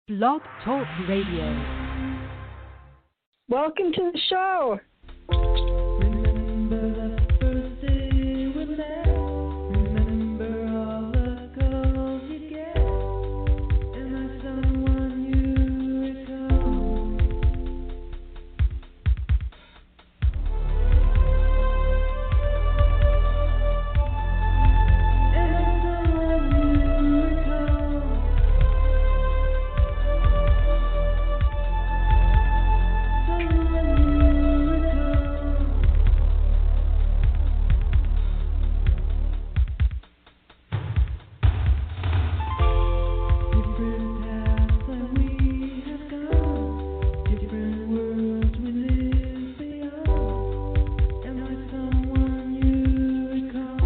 Blog Talk Radio. Welcome to the show. Remember the first day we met. Remember all the calls you get. Am I someone you recall? Am I someone you recall?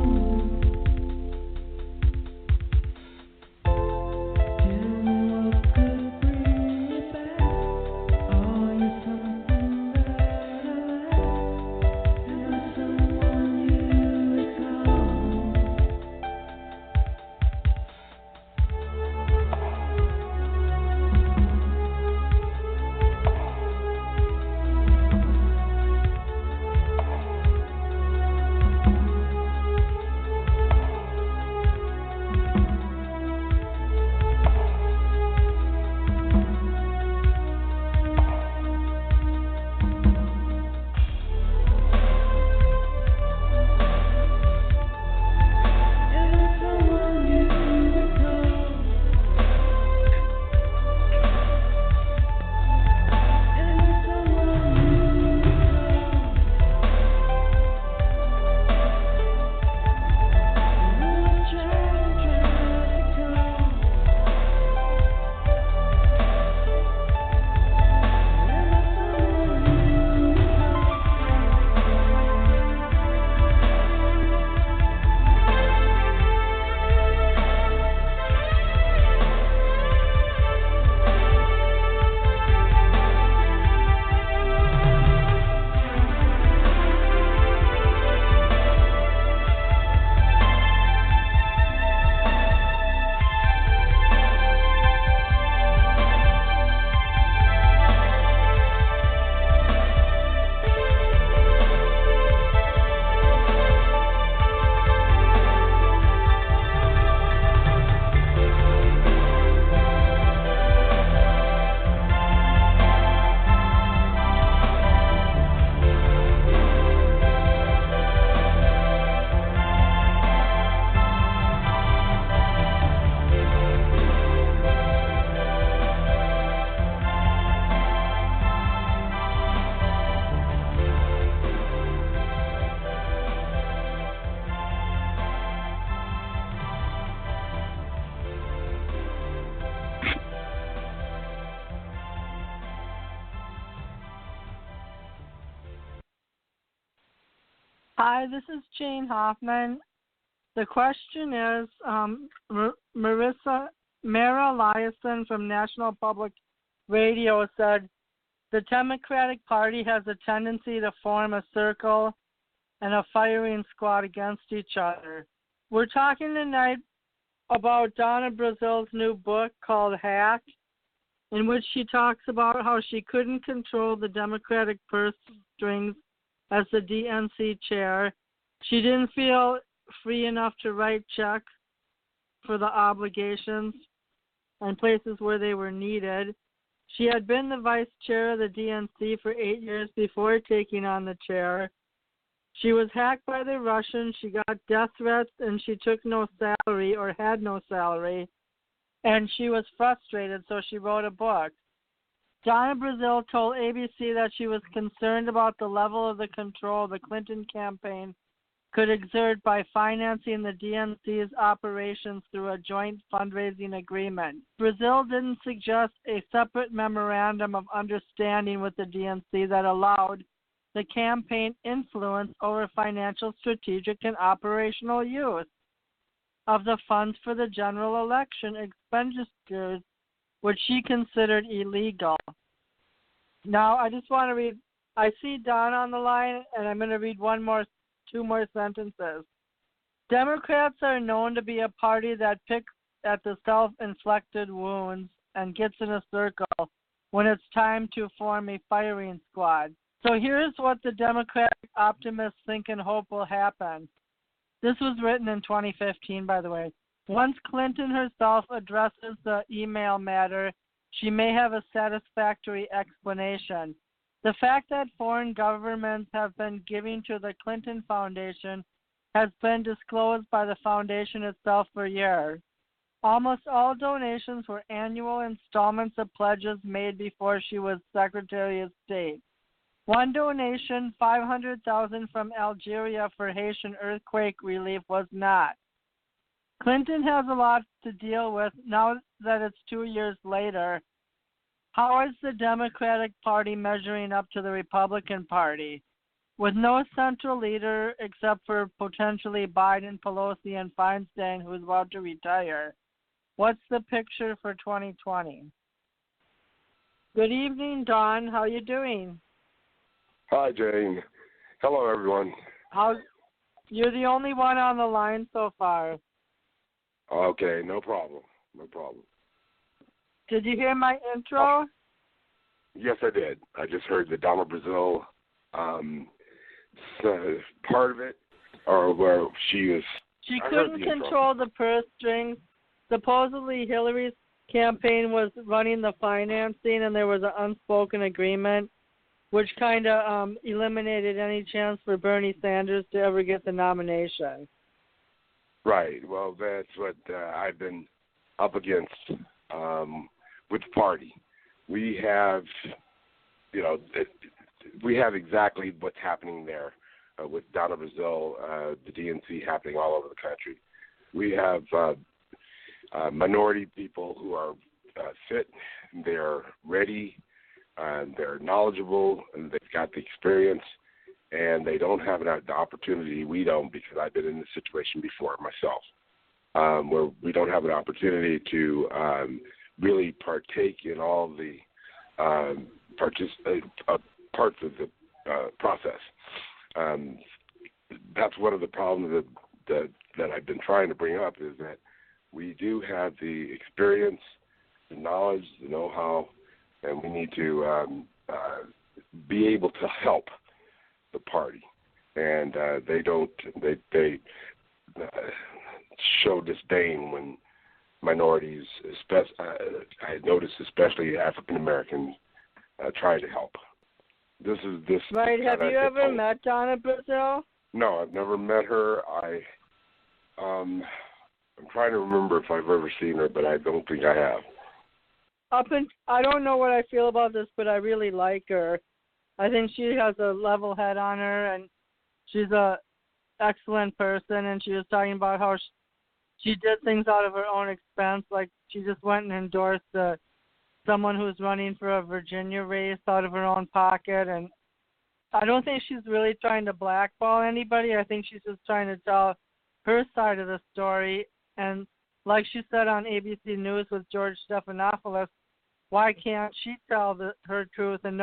Hi, this is Jane Hoffman. The question is, Mara Eliason from National Public Radio said, the Democratic Party has a tendency to form a circle and a firing squad against each other. We're talking tonight about Donna Brazile's new book called Hacked, in which she talks about how she couldn't control the Democratic purse strings as the DNC chair. She didn't feel free enough to write checks for the obligations and places where they were needed. She had been the vice chair of the DNC for 8 years before taking on the chair. She was hacked by the Russians. She got death threats, and she took no salary or had no salary. And she was frustrated, so she wrote a book. Donna Brazile told ABC that she was concerned about the level of the control the Clinton campaign could exert by financing the DNC's operations through a joint fundraising agreement. Brazile didn't suggest a separate memorandum of understanding with the DNC that allowed the campaign influence over financial, strategic, and operational use of the funds for the general election expenditures, which she considered illegal. Now, I just want to read, I see Donna on the line, and I'm going to read two more sentences. Democrats are known to be a party that picks at the self-inflicted wounds and gets in a circle when it's time to form a firing squad. So here's what the Democratic optimists think and hope will happen. This was written in 2015, by the way. Once Clinton herself addresses the email matter, she may have a satisfactory explanation. The fact that foreign governments have been giving to the Clinton Foundation has been disclosed by the foundation itself for years. Almost all donations were annual installments of pledges made before she was Secretary of State. One donation, $500,000 from Algeria for Haitian earthquake relief, was not. Clinton has a lot to deal with now that it's 2 years later. How is the Democratic Party measuring up to the Republican Party? With no central leader except for potentially Biden, Pelosi, and Feinstein, who's about to retire, what's the picture for 2020? Good evening, Dawn. How are you doing? Hi, Jane. Hello, everyone. You're the only one on the line so far. Okay, no problem. No problem. Did you hear my intro? Yes, I did. I just heard the Donna Brazile part of it, or where she was. She couldn't control the purse strings. Supposedly, Hillary's campaign was running the financing, and there was an unspoken agreement, which kind of eliminated any chance for Bernie Sanders to ever get the nomination. Right. Well, that's what I've been up against with the party. We have, we have exactly what's happening there with Donna Brazile, the DNC happening all over the country. We have minority people who are fit, they're ready, they're knowledgeable, and they've got the experience, and they don't have the opportunity. We don't, because I've been in this situation before myself, where we don't have an opportunity to really partake in all the parts of the process. That's one of the problems that I've been trying to bring up, is that we do have the experience, the knowledge, the know-how, and we need to be able to help the party. And they show disdain when minorities, I noticed especially African Americans, try to help. This. Right. Have you ever met Donna Brazile? No, I've never met her. I'm trying to remember if I've ever seen her, but I don't think I have. I don't know what I feel about this, but I really like her. I think she has a level head on her, and she's a excellent person. And she was talking about how she did things out of her own expense. Like, she just went and endorsed someone who's running for a Virginia race out of her own pocket. And I don't think she's really trying to blackball anybody. I think she's just trying to tell her side of the story. And like she said on ABC News with George Stephanopoulos, why can't she tell her truth and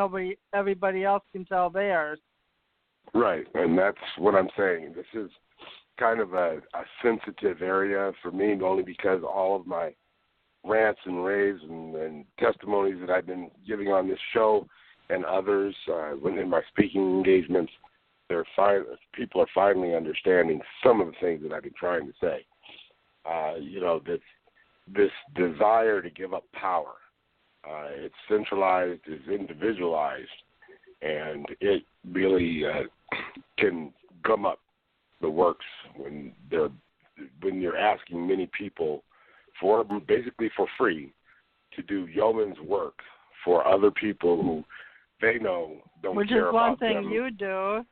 everybody else can tell theirs? Right, and that's what I'm saying. This is kind of a sensitive area for me, only because all of my rants and raves and testimonies that I've been giving on this show and others in my speaking engagements, people are finally understanding some of the things that I've been trying to say. This desire to give up power, it's centralized, it's individualized, and it really can gum up the works when you're asking many people basically for free to do yeoman's work for other people who they know don't care about them. Which is one thing you do.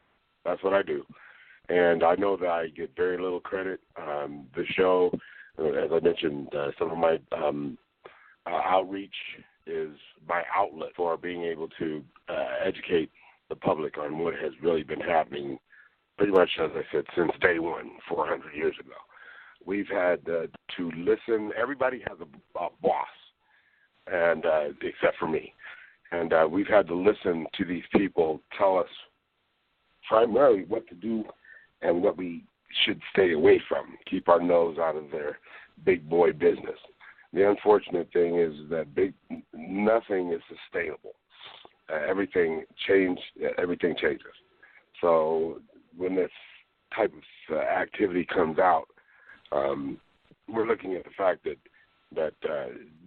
That's what I do. And I know that I get very little credit. The show, as I mentioned, some of my outreach is my outlet for being able to educate the public on what has really been happening, pretty much, as I said, since day one, 400 years ago. We've had to listen. Everybody has a boss, and except for me. And we've had to listen to these people tell us primarily what to do and what we should stay away from, keep our nose out of their big boy business. the unfortunate thing is that nothing is sustainable. Everything changes. So when this type of activity comes out, we're looking at the fact that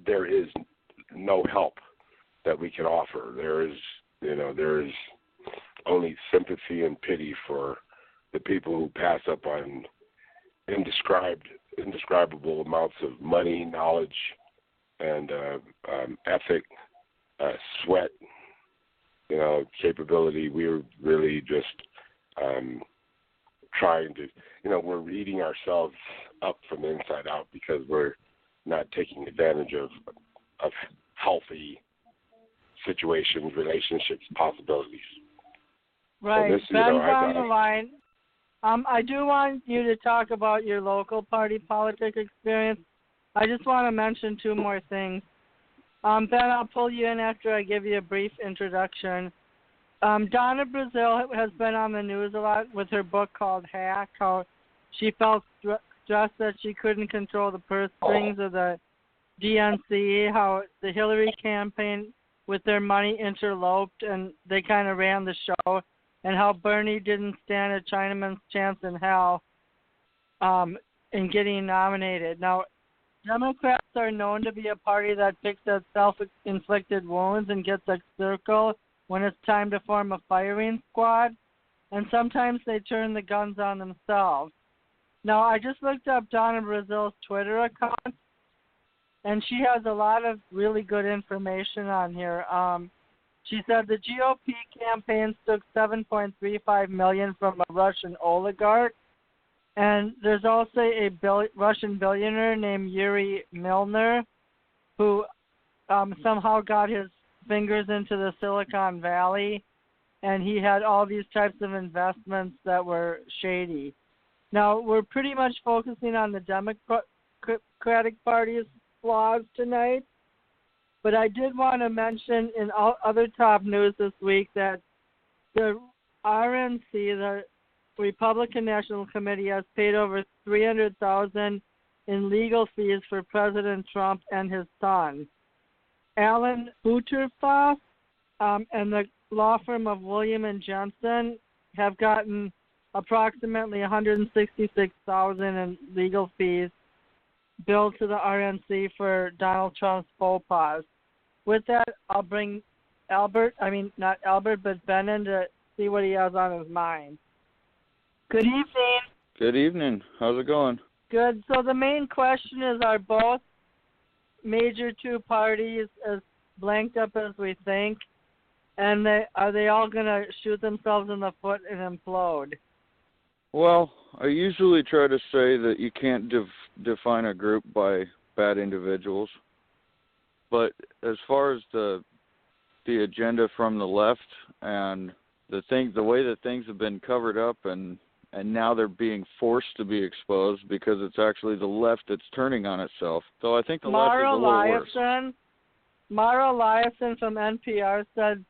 there is no help that we can offer. There is only sympathy and pity for the people who pass up on indescribable amounts of money, knowledge, and ethic, sweat, capability. We're really just trying to, we're eating ourselves up from the inside out because we're not taking advantage of healthy situations, relationships, possibilities. Right. So Ben's on the line. I do want you to talk about your local party politic experience. I just want to mention two more things. Ben, I'll pull you in after I give you a brief introduction. Donna Brazile has been on the news a lot with her book called Hack, how she felt stressed that she couldn't control the purse strings of the DNC, how the Hillary campaign with their money interloped and they kind of ran the show, and how Bernie didn't stand a Chinaman's chance in hell in getting nominated. Now, Democrats are known to be a party that picks at self-inflicted wounds and gets a circle when it's time to form a firing squad, and sometimes they turn the guns on themselves. Now, I just looked up Donna Brazile's Twitter account, and she has a lot of really good information on here. She said the GOP campaign took $7.35 million from a Russian oligarch, and there's also a Russian billionaire named Yuri Milner who somehow got his fingers into the Silicon Valley, and he had all these types of investments that were shady. Now, we're pretty much focusing on the Democratic Party's flaws tonight, but I did want to mention in other top news this week that the RNC, the Republican National Committee, has paid over $300,000 in legal fees for President Trump and his son. Alan Butterfass and the law firm of William and Jensen have gotten approximately $166,000 in legal fees billed to the RNC for Donald Trump's faux pas. With that, I'll bring Ben in to see what he has on his mind. Good evening. Good evening. How's it going? Good. So the main question is, are both major two parties as blanked up as we think? And are they all going to shoot themselves in the foot and implode? Well, I usually try to say that you can't define a group by bad individuals. But as far as the agenda from the left and the way that things have been covered up and now they're being forced to be exposed because it's actually the left that's turning on itself. So I think the left is a little worse. Mara Eliason from NPR said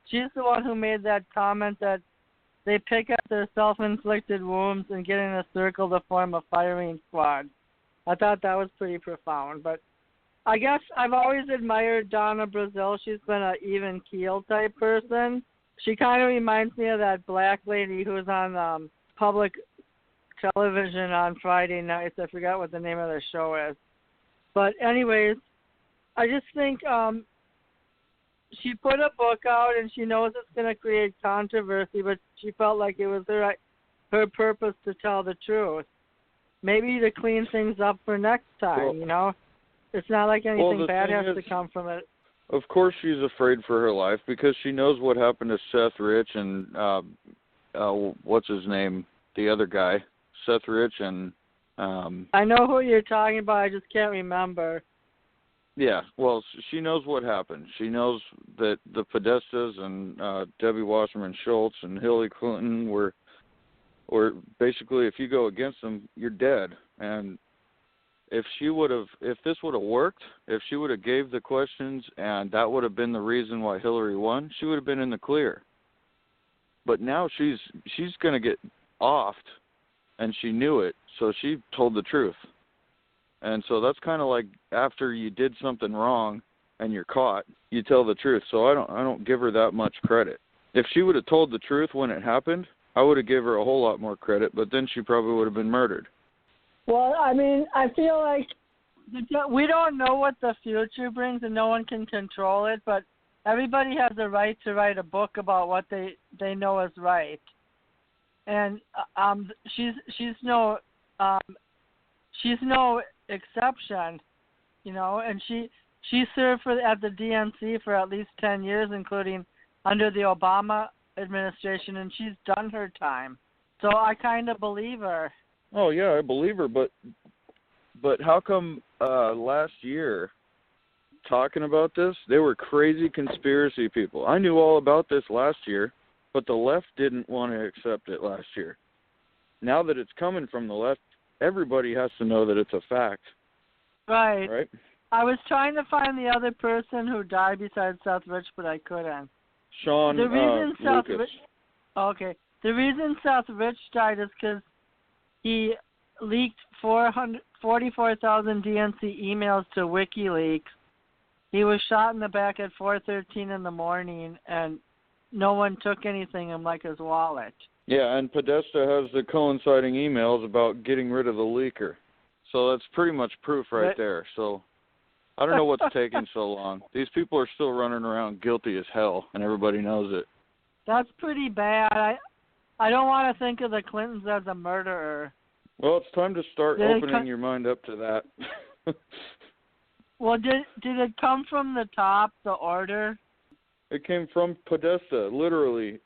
she's the one who made that comment that they pick at their self-inflicted wounds and get in a circle to form a firing squad. I thought that was pretty profound. But I guess I've always admired Donna Brazile. She's been an even keel type person. She kind of reminds me of that black lady who was on public television on Friday nights. I forgot what the name of the show is. But anyways, I just think she put a book out and she knows it's going to create controversy, but she felt like it was her purpose to tell the truth. Maybe to clean things up for next time, It's not like anything bad has to come from it. Of course she's afraid for her life because she knows what happened to Seth Rich and, what's his name, the other guy, Seth Rich and... I know who you're talking about, I just can't remember. Yeah, well, she knows what happened. She knows that the Podestas and Debbie Wasserman Schultz and Hillary Clinton were basically, if you go against them, you're dead. And if this would have worked, if she would have gave the questions and that would have been the reason why Hillary won, she would have been in the clear. But now she's going to get offed, and she knew it, so she told the truth. And so that's kind of like after you did something wrong and you're caught, you tell the truth. So I don't give her that much credit. If she would have told the truth when it happened, I would have given her a whole lot more credit, but then she probably would have been murdered. Well, I mean, I feel like we don't know what the future brings, and no one can control it, but everybody has a right to write a book about what they know is right. And she's no exception, you know, and she served at the DNC for at least 10 years, including under the Obama administration, and she's done her time. So I kind of believe her. Oh yeah, I believe her, but how come last year talking about this, they were crazy conspiracy people. I knew all about this last year, but the left didn't want to accept it last year. Now that it's coming from the left, everybody has to know that it's a fact. Right. Right? I was trying to find the other person who died besides Seth Rich, but I couldn't. Sean Lucas. The reason Seth Rich died is because he leaked 44,000 DNC emails to WikiLeaks. He was shot in the back at 4:13 in the morning, and no one took anything in like his wallet. Yeah, and Podesta has the coinciding emails about getting rid of the leaker. So that's pretty much proof right there. So I don't know what's taking so long. These people are still running around guilty as hell, and everybody knows it. That's pretty bad. I don't want to think of the Clintons as a murderer. Well, it's time to start opening your mind up to that. Well, did it come from the top, the order? It came from Podesta, literally.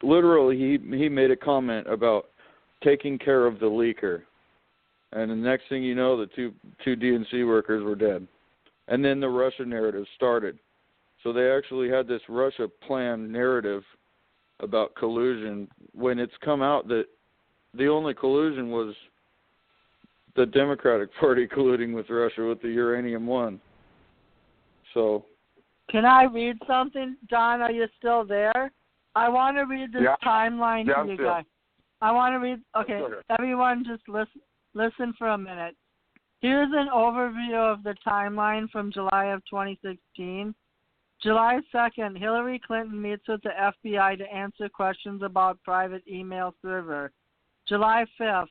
He made a comment about taking care of the leaker. And the next thing you know, the two DNC workers were dead. And then the Russia narrative started. So they actually had this Russia plan narrative about collusion when it's come out that the only collusion was the Democratic Party colluding with Russia with the uranium one. So. Can I read something? Don, are you still there? I want to read this timeline to you guys. I want to read. Okay, everyone just listen for a minute. Here's an overview of the timeline from July of 2016. July 2nd, Hillary Clinton meets with the FBI to answer questions about private email server. July 5th,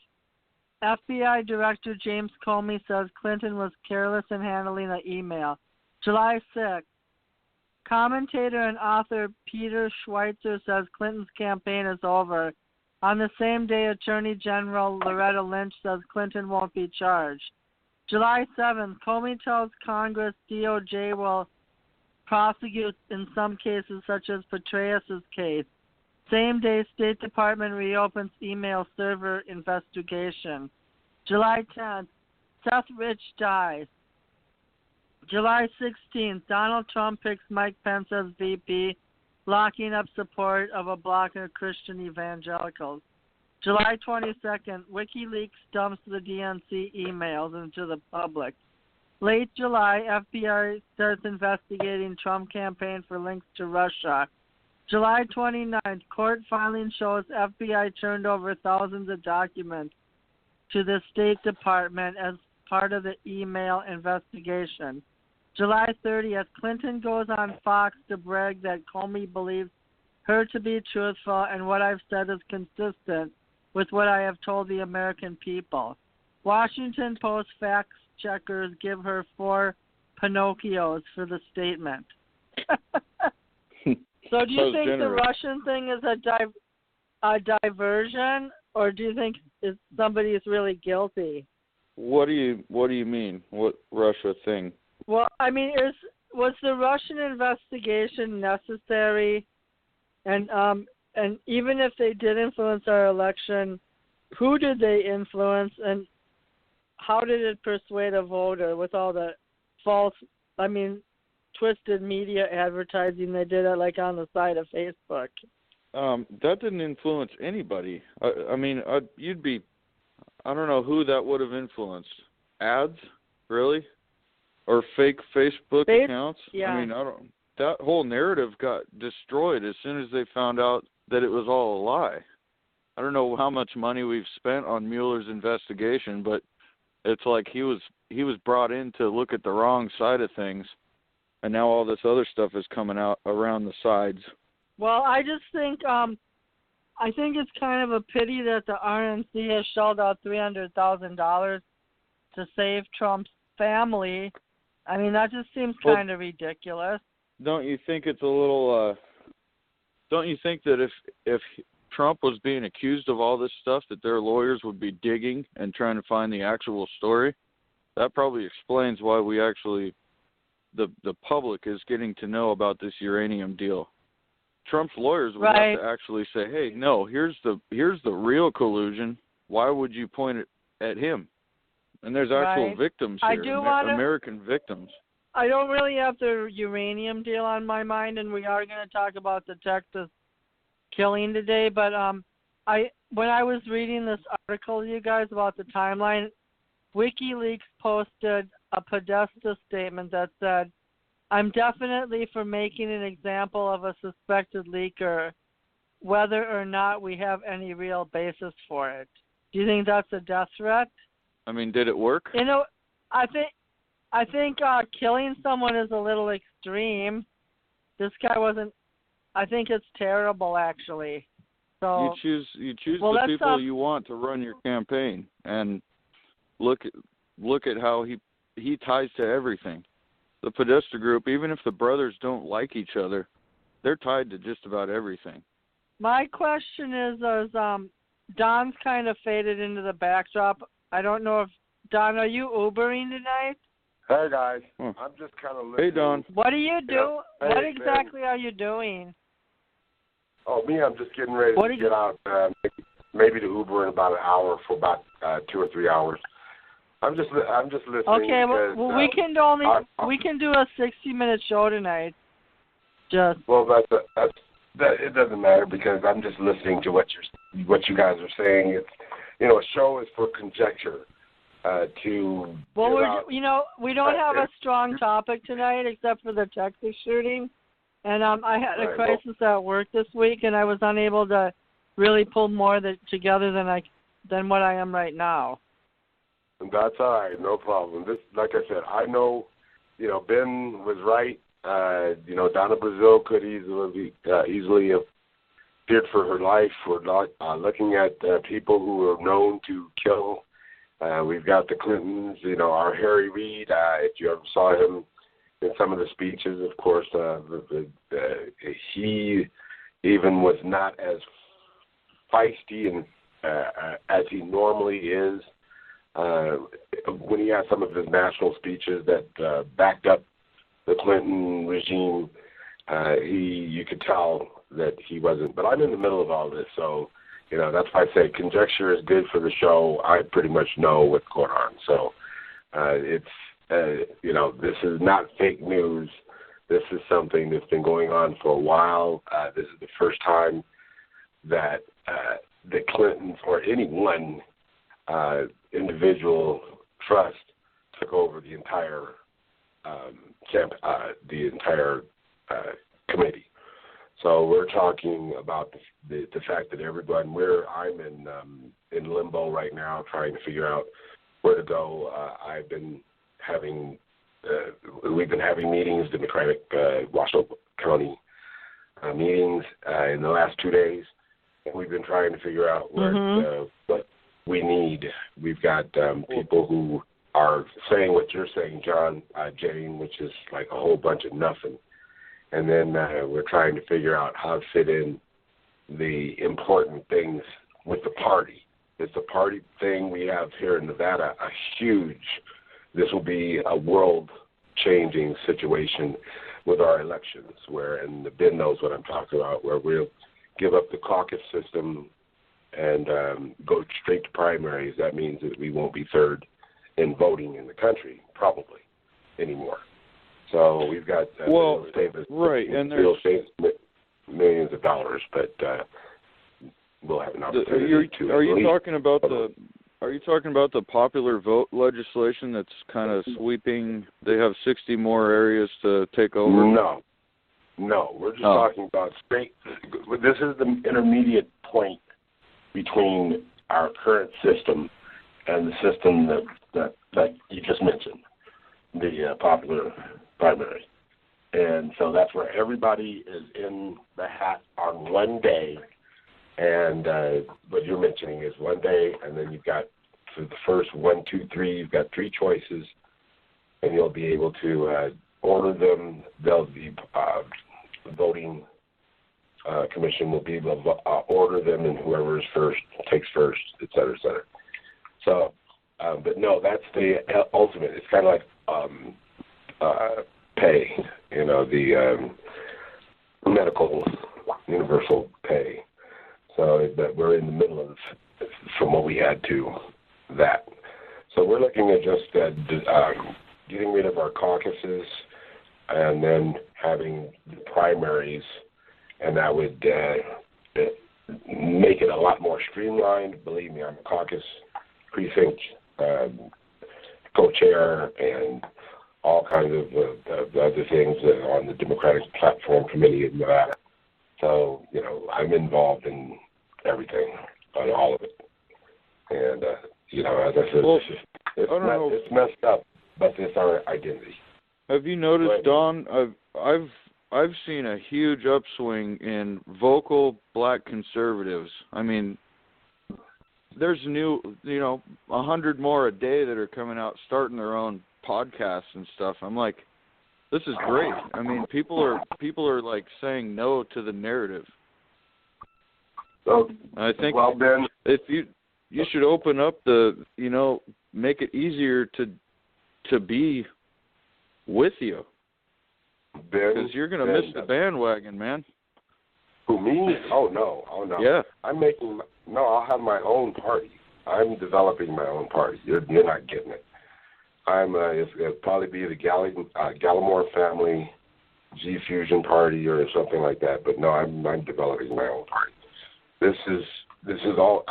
FBI Director James Comey says Clinton was careless in handling the email. July 6th, commentator and author Peter Schweitzer says Clinton's campaign is over. On the same day, Attorney General Loretta Lynch says Clinton won't be charged. July 7th, Comey tells Congress DOJ will prosecute in some cases, such as Petraeus' case. Same day, State Department reopens email server investigation. July 10th, Seth Rich dies. July 16th, Donald Trump picks Mike Pence as VP, locking up support of a bloc of Christian evangelicals. July 22nd, WikiLeaks dumps the DNC emails into the public. Late July, FBI starts investigating Trump campaign for links to Russia. July 29th, court filing shows FBI turned over thousands of documents to the State Department as part of the email investigation. July 30th, Clinton goes on Fox to brag that Comey believes her to be truthful and what I've said is consistent with what I have told the American people. Washington Post fact checkers give her 4 Pinocchios for the statement. So do you think the Russian thing is a diversion, or do you think somebody is really guilty? What do you mean? What Russia thing? Well, I mean, was the Russian investigation necessary? And even if they did influence our election, who did they influence, and how did it persuade a voter with all the false, twisted media advertising they did like on the side of Facebook? That didn't influence anybody. I don't know who that would have influenced. Ads, really? Or fake Facebook accounts? Yeah. That whole narrative got destroyed as soon as they found out that it was all a lie. I don't know how much money we've spent on Mueller's investigation, but it's like he was brought in to look at the wrong side of things, and now all this other stuff is coming out around the sides. Well, I just think I think it's kind of a pity that the RNC has shelled out $300,000 to save Trump's family. I mean, that just seems kind of ridiculous. Don't you think it's a little? Don't you think that if Trump was being accused of all this stuff, that their lawyers would be digging and trying to find the actual story? That probably explains why we actually, the public is getting to know about this uranium deal. Trump's lawyers would have to actually say, "Hey, no, here's the real collusion. Why would you point it at him?" And there's actual victims here, American victims. I don't really have the uranium deal on my mind, and we are going to talk about the Texas killing today. But when I was reading this article, you guys, about the timeline, WikiLeaks posted a Podesta statement that said, "I'm definitely for making an example of a suspected leaker, whether or not we have any real basis for it." Do you think that's a death threat? I mean, did it work? You know, I think killing someone is a little extreme. This guy wasn't. I think it's terrible, actually. So you choose the people you want to run your campaign, and look at how he ties to everything. The Podesta group, even if the brothers don't like each other, they're tied to just about everything. My question is Don's kind of faded into the backdrop. I don't know if Don, are you Ubering tonight? Hey guys, I'm just kind of listening. Hey Don, what do you do? Yeah. Hey, what exactly are you doing? Oh, me, I'm just getting ready to get out. Maybe to Uber in about an hour for about 2 or 3 hours. I'm just listening. Okay, because, well we can do a 60-minute show tonight. It doesn't matter because I'm just listening to what you guys are saying. It's a show is for conjecture. We don't have a strong topic tonight except for the Texas shooting, and I had a crisis at work this week, and I was unable to really pull more together than what I am right now. That's all right, no problem. This, like I said, I know, Ben was right. Donna Brazile could easily have feared for her life for looking at people who are known to kill. We've got the Clintons, our Harry Reid. If you ever saw him in some of the speeches, of course, he even was not as feisty and as he normally is. When he had some of his national speeches that backed up the Clinton regime, you could tell that he wasn't. But I'm in the middle of all this, so that's why I say conjecture is good for the show. I pretty much know what's going on. So this is not fake news. This is something that's been going on for a while. This is the first time that the Clintons or any one individual trust took over the entire committee. So we're talking about the fact that I'm in limbo right now, trying to figure out where to go. We've been having meetings, Democratic Washoe County meetings in the last 2 days, and we've been trying to figure out what we need. We've got people who are saying what you're saying, John, Jane, which is like a whole bunch of nothing. And then we're trying to figure out how to fit in the important things with the party. It's a party thing we have here in Nevada, this will be a world-changing situation with our elections, and Ben knows what I'm talking about, where we'll give up the caucus system and go straight to primaries. That means that we won't be third in voting in the country, probably, anymore. So we've got and there's millions of dollars, but we'll have an opportunity to. Are you talking about the popular vote legislation that's kind of sweeping? They have 60 more areas to take over. No, we're just talking about straight. This is the intermediate point between our current system and the system that that you just mentioned, the popular primary. And so that's where everybody is in the hat on one day. And what you're mentioning is one day, and then you've got for the first 1, 2, 3, you've got 3 choices, and you'll be able to order them. They'll be the voting commission will be able to order them, and whoever is first takes first, et cetera, et cetera. So, but no, that's the ultimate. It's kind of like pay, the medical universal pay. So that we're in the middle of, from what we had to that. So we're looking at just getting rid of our caucuses and then having the primaries, and that would make it a lot more streamlined. Believe me, I'm a caucus precinct co-chair and all kinds of other things on the Democratic Platform Committee in Nevada. So, I'm involved in everything, on all of it. And, as I said, it's messed up, but it's our identity. Have you noticed, Don, I've seen a huge upswing in vocal black conservatives. I mean, there's 100 more a day that are coming out starting their own podcasts and stuff. I'm like, this is great. I mean, people are like saying no to the narrative. So, I think Ben, if you should open up make it easier to be with you, because you're going to miss the bandwagon, man. Who, me? Oh no. Yeah. I'll have my own party. I'm developing my own party. You're not getting it. It'll probably be the Gallimore family G Fusion party or something like that. But no, I'm developing my own party. This is all.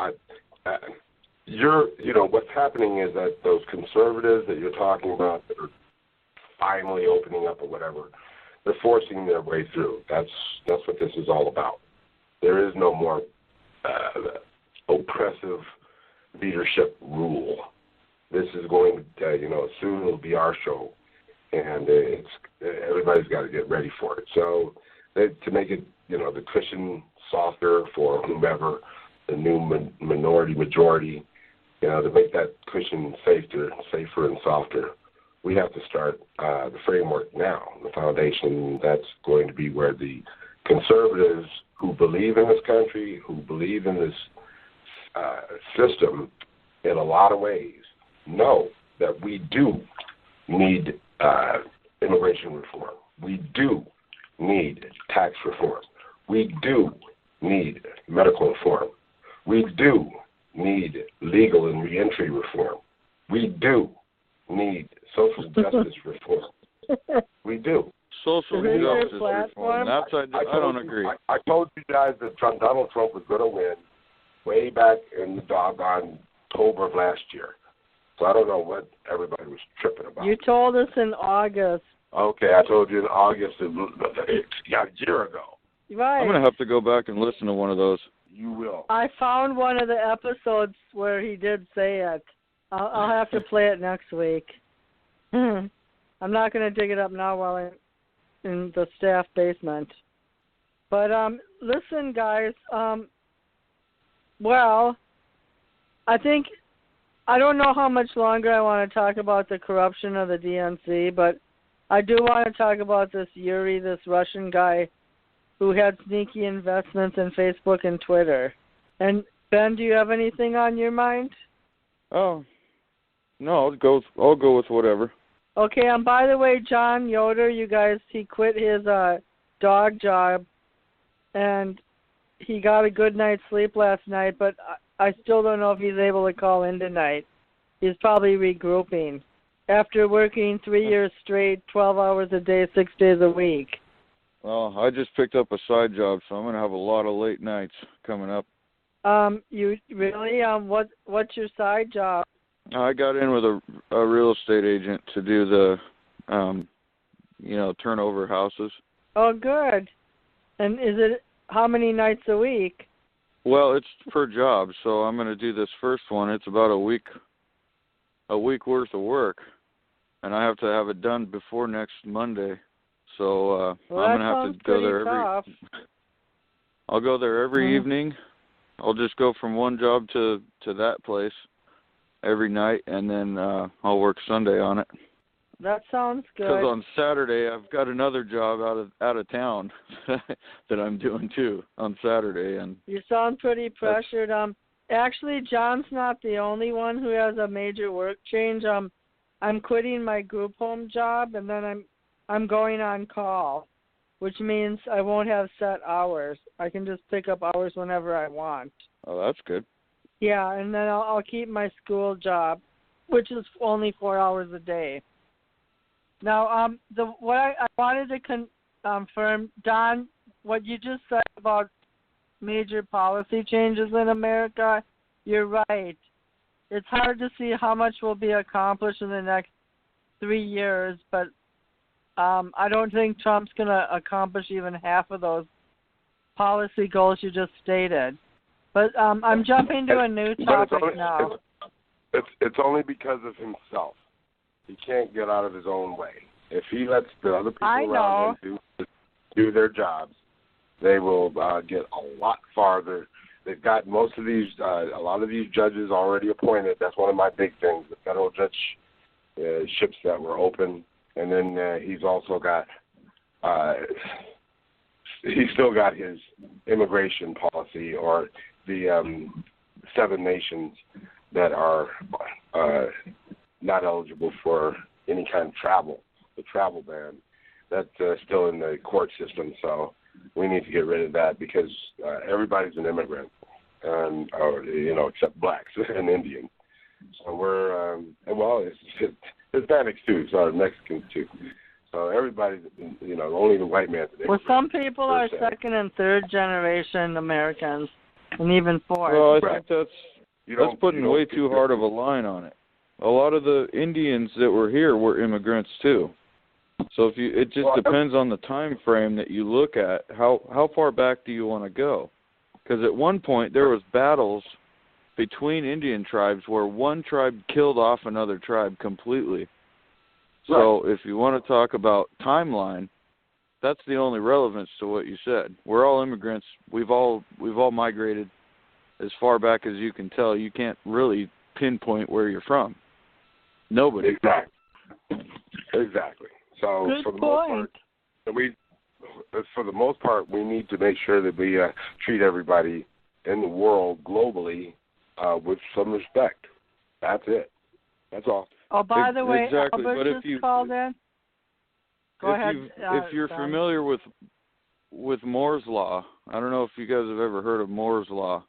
What's happening is that those conservatives that you're talking about that are finally opening up or whatever, they're forcing their way through. That's what this is all about. There is no more oppressive leadership rule. This is going to, soon it'll be our show, and everybody's got to get ready for it. So to make it, the cushion softer for whomever, the new minority majority, to make that cushion safer and softer, we have to start the framework now, the foundation. That's going to be where the conservatives who believe in this country, who believe in this system in a lot of ways, know that we do need immigration reform. We do need tax reform. We do need medical reform. We do need legal and reentry reform. We do need social justice reform. We do. Social justice reform. I don't agree. I told you guys that Donald Trump was going to win way back in the doggone October of last year. So I don't know what everybody was tripping about. You told us in August. Okay, I told you in August. It's got a year ago. Right. I'm going to have to go back and listen to one of those. You will. I found one of the episodes where he did say it. I'll have to play it next week. I'm not going to dig it up now while I'm in the staff basement. But listen, guys. Well, I don't know how much longer I want to talk about the corruption of the DNC, but I do want to talk about this Yuri, this Russian guy who had sneaky investments in Facebook and Twitter. And Ben, do you have anything on your mind? Oh, no, I'll go with whatever. Okay, and by the way, John Yoder, you guys, he quit his dog job, and he got a good night's sleep last night, but I still don't know if he's able to call in tonight. He's probably regrouping after working 3 years straight, 12 hours a day, 6 days a week. Well, I just picked up a side job, so I'm going to have a lot of late nights coming up. You really? What's your side job? I got in with a real estate agent to do the, turnover houses. Oh, good. And is it how many nights a week? Well, it's per job, so I'm going to do this first one. It's about a week a week worth of work, and I have to have it done before next Monday. So Well, I'm gonna have to go there tough. I'll go there every evening. I'll just go from one job to that place every night, and then I'll work Sunday on it. That sounds good. Because on Saturday I've got another job out of town that I'm doing too on Saturday, and you sound pretty pressured. Actually, John's not the only one who has a major work change. I'm quitting my group home job, and then I'm going on call, which means I won't have set hours. I can just pick up hours whenever I want. Oh, that's good. Yeah, and then I'll keep my school job, which is only 4 hours a day. Now, what I wanted to confirm, Don, what you just said about major policy changes in America, you're right. It's hard to see how much will be accomplished in the next 3 years, but I don't think Trump's going to accomplish even half of those policy goals you just stated. But I'm jumping to a new topic now. It's only because of himself. He can't get out of his own way. If he lets the other people around him do their jobs, they will get a lot farther. They've got most of these, a lot of these judges already appointed. That's one of my big things. The federal judgeships that were open, and then he's also got, he's still got his immigration policy, or the 7 nations that are not eligible for any kind of travel, the travel ban. That's still in the court system, so we need to get rid of that, because everybody's an immigrant, and except blacks and Indians. So we're it's Hispanics too, so Mexicans too. So everybody's, only the white man's an immigrant. Well, some people are second and third generation Americans, and even fourth. Well, I think that's putting way too hard of a line on it. A lot of the Indians that were here were immigrants too. So it just depends on the time frame that you look at. How far back do you want to go? Because at one point there was battles between Indian tribes where one tribe killed off another tribe completely. So if you want to talk about timeline, that's the only relevance to what you said. We're all immigrants. We've all migrated as far back as you can tell. You can't really pinpoint where you're from. Nobody. Exactly. So Good for the point. most part, we need to make sure that we treat everybody in the world globally with some respect. That's it. That's all. Oh, by the way, exactly. Albert But just called in. Go ahead. If you're familiar with Moore's Law, I don't know if you guys have ever heard of Moore's Law,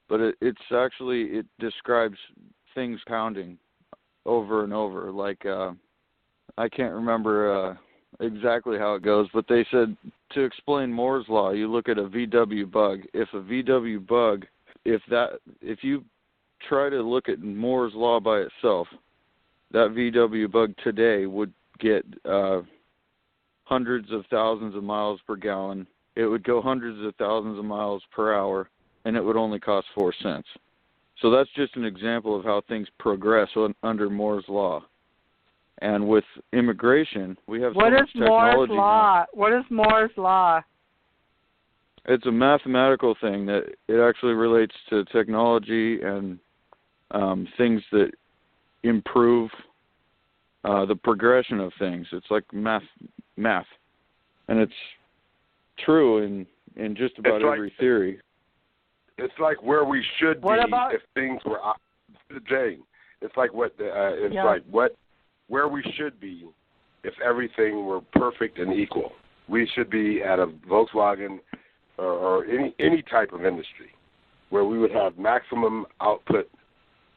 but it describes things pounding over and over. Like I can't remember exactly how it goes, but they said to explain Moore's Law, you look at a VW bug. If a VW bug, if you try to look at Moore's Law by itself, that VW bug today would get hundreds of thousands of miles per gallon. It would go hundreds of thousands of miles per hour, and it would only cost 4 cents. So that's just an example of how things progress under Moore's Law. And with immigration, we have so much technology now. What is Moore's Law? It's a mathematical thing that it actually relates to technology and things that improve the progression of things. It's like math, and it's true in just about every theory. It's like where we should be if things were Jane. It's like where we should be if everything were perfect and equal. We should be at a Volkswagen or any type of industry where we would have maximum output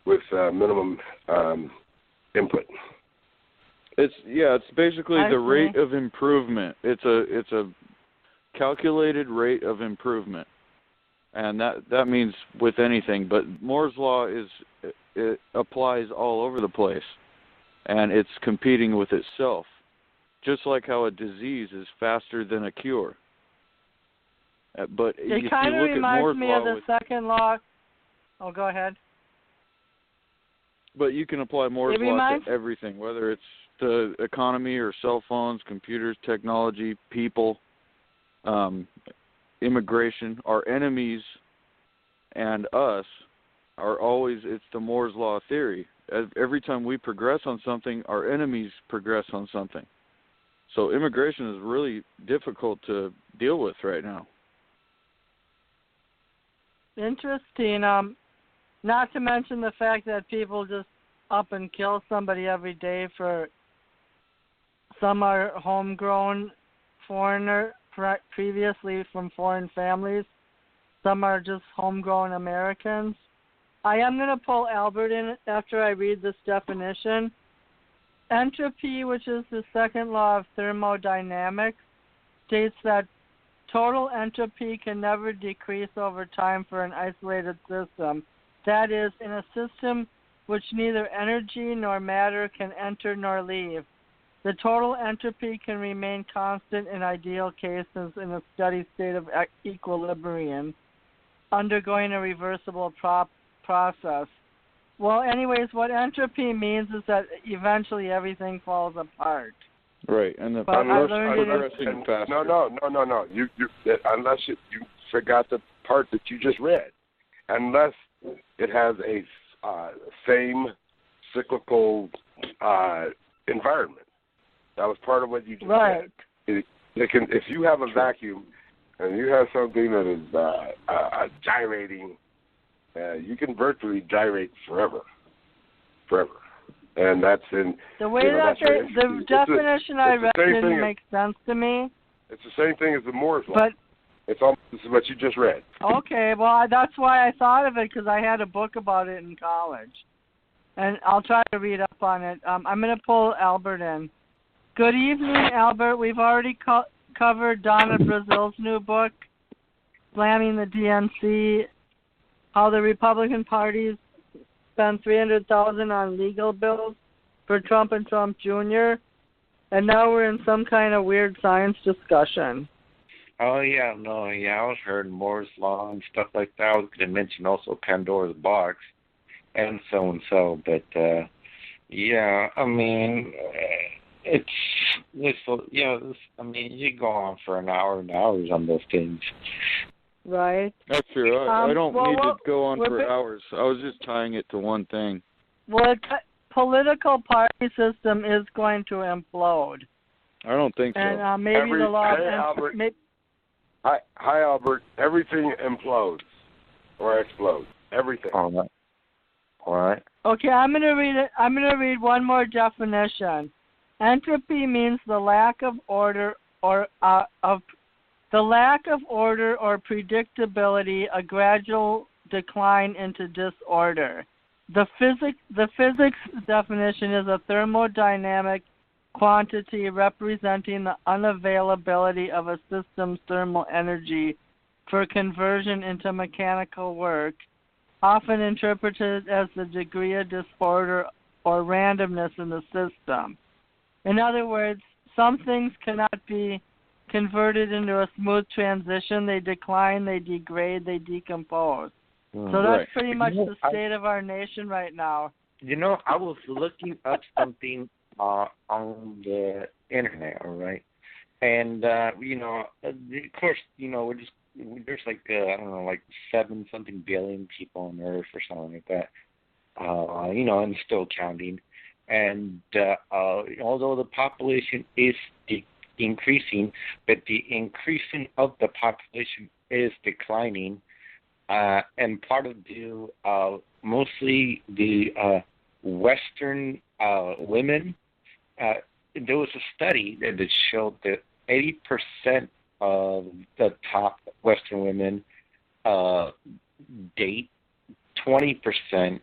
with minimum input. It's basically the rate of improvement. It's a calculated rate of improvement, and that means with anything. But Moore's Law it applies all over the place, and it's competing with itself, just like how a disease is faster than a cure. But it kind of reminds me of the second law. Oh, go ahead. But you can apply Moore's It law reminds- to everything, whether it's the economy or cell phones, computers, technology, people, immigration. Our enemies and us are always, it's the Moore's law theory. Every time we progress on something, our enemies progress on something. So immigration is really difficult to deal with right now. Interesting. Not to mention the fact that people just up and kill somebody every day for, some are homegrown foreigner, previously from foreign families. Some are just homegrown Americans. I am going to pull Albert in after I read this definition. Entropy, which is the second law of thermodynamics, states that total entropy can never decrease over time for an isolated system. That is, in a system which neither energy nor matter can enter nor leave. The total entropy can remain constant in ideal cases in a steady state of equilibrium, undergoing a reversible process. Well, anyways, what entropy means is that eventually everything falls apart. Right, and the progressing faster. No. You unless you forgot the part that you just read. Unless it has a same cyclical environment. That was part of what you just said. If you have a vacuum and you have something that is gyrating, you can virtually gyrate forever. And that's in the way that the definition I read didn't make sense to me. It's the same thing as the Moore's law. But it's almost what you just read. Okay, well that's why I thought of it, because I had a book about it in college, and I'll try to read up on it. I'm going to pull Albert in. Good evening, Albert. We've already covered Donna Brazile's new book, Slamming the DNC, how the Republican Party's spent $300,000 on legal bills for Trump and Trump Jr., and now we're in some kind of weird science discussion. Oh, yeah, I was hearing Moore's Law and stuff like that. I was going to mention also Pandora's Box and so, but, yeah, I mean, you go on for an hour and hours on those things. Right. That's true. I don't need to go on for hours. I was just tying it to one thing. Well, the political party system is going to implode. I don't think so. And maybe the law of Hi, Albert. Everything implodes or explodes. Everything. All right. Okay, I'm going to read it. I'm going to read one more definition. Entropy means the lack of order or predictability, a gradual decline into disorder. The physics definition is a thermodynamic quantity representing the unavailability of a system's thermal energy for conversion into mechanical work, often interpreted as the degree of disorder or randomness in the system. In other words, some things cannot be converted into a smooth transition. They decline, they degrade, they decompose. So that's pretty much the state of our nation right now. I was looking up something on the internet, all right? And, of course, there's like, I don't know, like 7-something billion people on Earth or something like that, and still counting. And although the population is increasing, but the increasing of the population is declining, and part of due mostly the Western women. There was a study that showed that 80% of the top Western women date 20%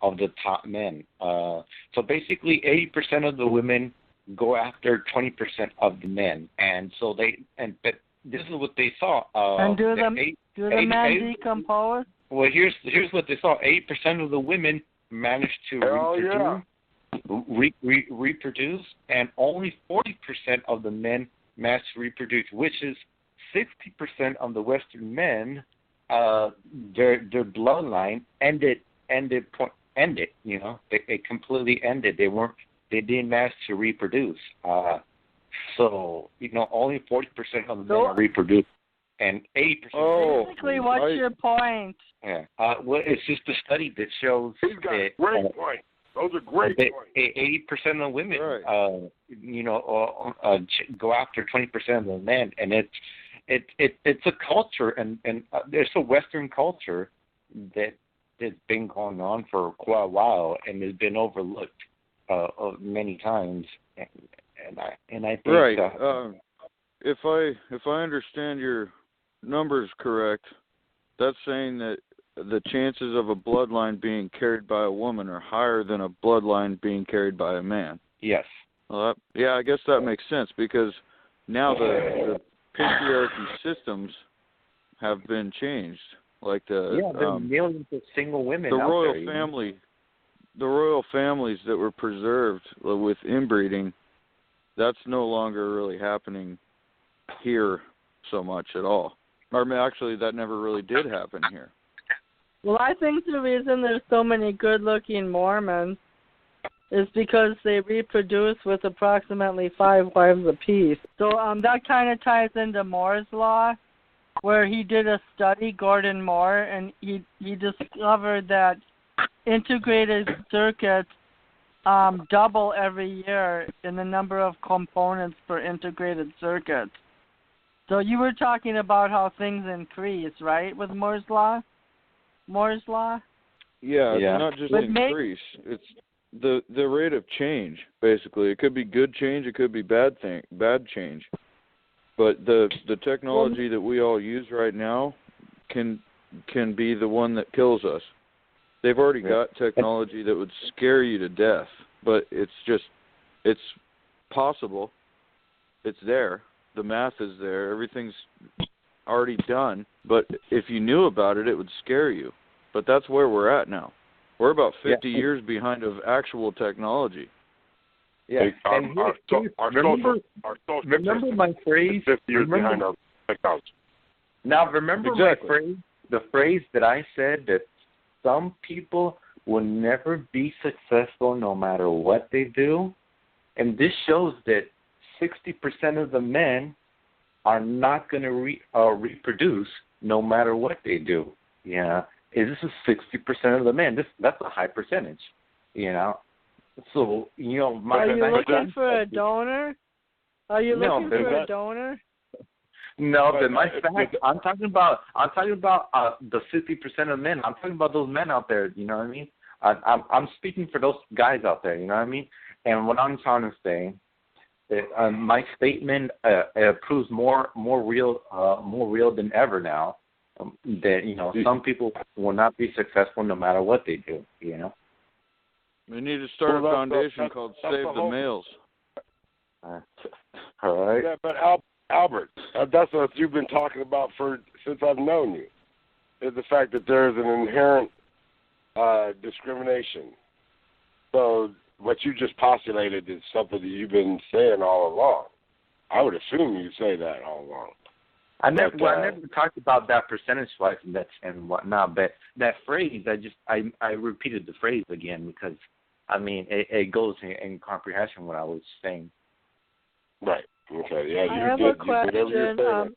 of the top men. So basically, 80% of the women go after 20% of the men, and so but this is what they saw. And do the men decompose? Well, here's what they saw: 80% of the women managed to reproduce, and only 40% of the men managed to reproduce, which is 60% of the Western men. Their bloodline ended ended. You know, it completely ended. They didn't manage to reproduce. So only 40% of the men are reproduced, and 80%. Oh, Basically, what's your point? Yeah. Well, it's just a study that shows He's got that great points. Those are great points. 80% of women, right. go after 20% of the men, and it's a culture, and there's a Western culture that has been going on for quite a while and has been overlooked many times, and I think right. If I understand your numbers correct, that's saying that the chances of a bloodline being carried by a woman are higher than a bloodline being carried by a man. Yes. Well, I guess that makes sense, because now the patriarchy systems have been changed. Like there are millions of single women the out royal there, family, the royal families that were preserved with inbreeding, that's no longer really happening here so much at all. Or actually, that never really did happen here. Well, I think the reason there's so many good-looking Mormons is because they reproduce with approximately 5 wives apiece. So that kind of ties into Moore's Law, where he did a study, Gordon Moore, and he discovered that integrated circuits double every year in the number of components for integrated circuits. So you were talking about how things increase, right, with Moore's Law? Moore's Law? Yeah, it's not just increase. It's the rate of change, basically. It could be good change, it could be bad change. But the technology that we all use right now can be the one that kills us. They've already got technology that would scare you to death, but it's possible. It's there. The math is there. Everything's already done. But if you knew about it, it would scare you. But that's where we're at now. We're about 50 years behind of actual technology. Yeah. And remember my phrase? 50 years behind our technology. Now, remember my phrase? The phrase that I said that some people will never be successful no matter what they do? And this shows that 60% of the men are not going to reproduce no matter what they do. Yeah, this is 60% of the men. That's a high percentage. So are you looking for a donor? Are you looking for a donor? No, but my fact, I'm talking about the 60% of men. I'm talking about those men out there. You know what I mean? I'm speaking for those guys out there. You know what I mean? And what I'm trying to say, that my statement proves more real than ever now. That some people will not be successful no matter what they do. We need to start a foundation called Save the Males. All right. Yeah, but Albert, that's what you've been talking about since I've known you, is the fact that there is an inherent discrimination. So what you just postulated is something that you've been saying all along. I would assume you say that all along. I never talked about that percentage-wise and whatnot, but that phrase, I repeated the phrase again because, it goes in comprehension what I was saying. Right. Okay. Yeah. I have a question.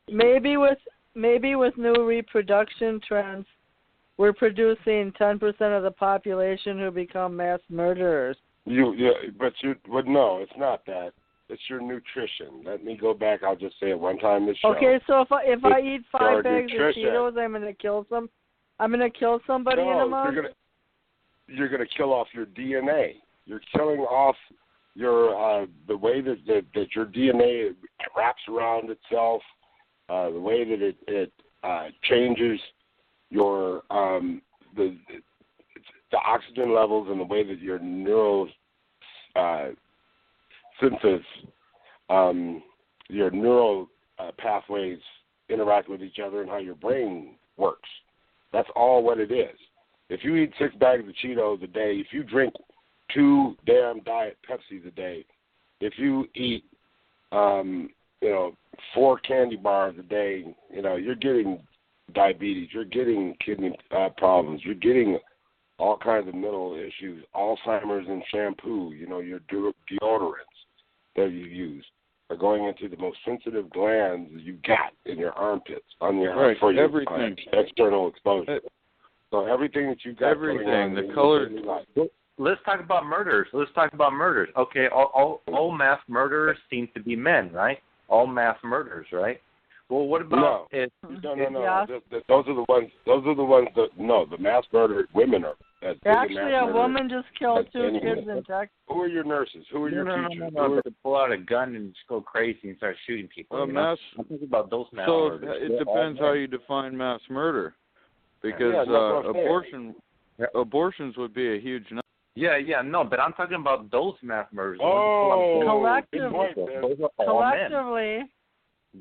Maybe with new reproduction trends, we're producing 10% of the population who become mass murderers. But no, it's not that. It's your nutrition. Let me go back. I'll just say it one time this show. Okay, so if I eat 5 bags of Cheetos, I'm going to kill some. I'm going to kill somebody in a month. You're going to kill off your DNA. You're killing off your the way that your DNA wraps around itself, the way that it changes your the oxygen levels, and the way that your neural your neural pathways interact with each other, and how your brain works. That's all what it is. If you eat 6 bags of Cheetos a day, if you drink 2 damn Diet Pepsis a day, if you eat 4 candy bars a day, you're getting diabetes, you're getting kidney problems, you're getting all kinds of mental issues, Alzheimer's in shampoo, your deodorants that you use are going into the most sensitive glands you got in your armpits, on your for your everything. External exposure. So everything that you got, everything, the color. Let's talk about murders. Okay, all mass murderers seem to be men, right? All mass murders, right? Well, what about no? Those are the ones. The mass murdered women are. Actually, a woman just killed 2 kids in Texas. Who are your nurses? Who are your teachers? No. To pull out a gun and just go crazy and start shooting people. I'm thinking about those mass murders. So it depends how you define mass murder, because abortions would be a huge number. No, but I'm talking about those mass murders. Collectively.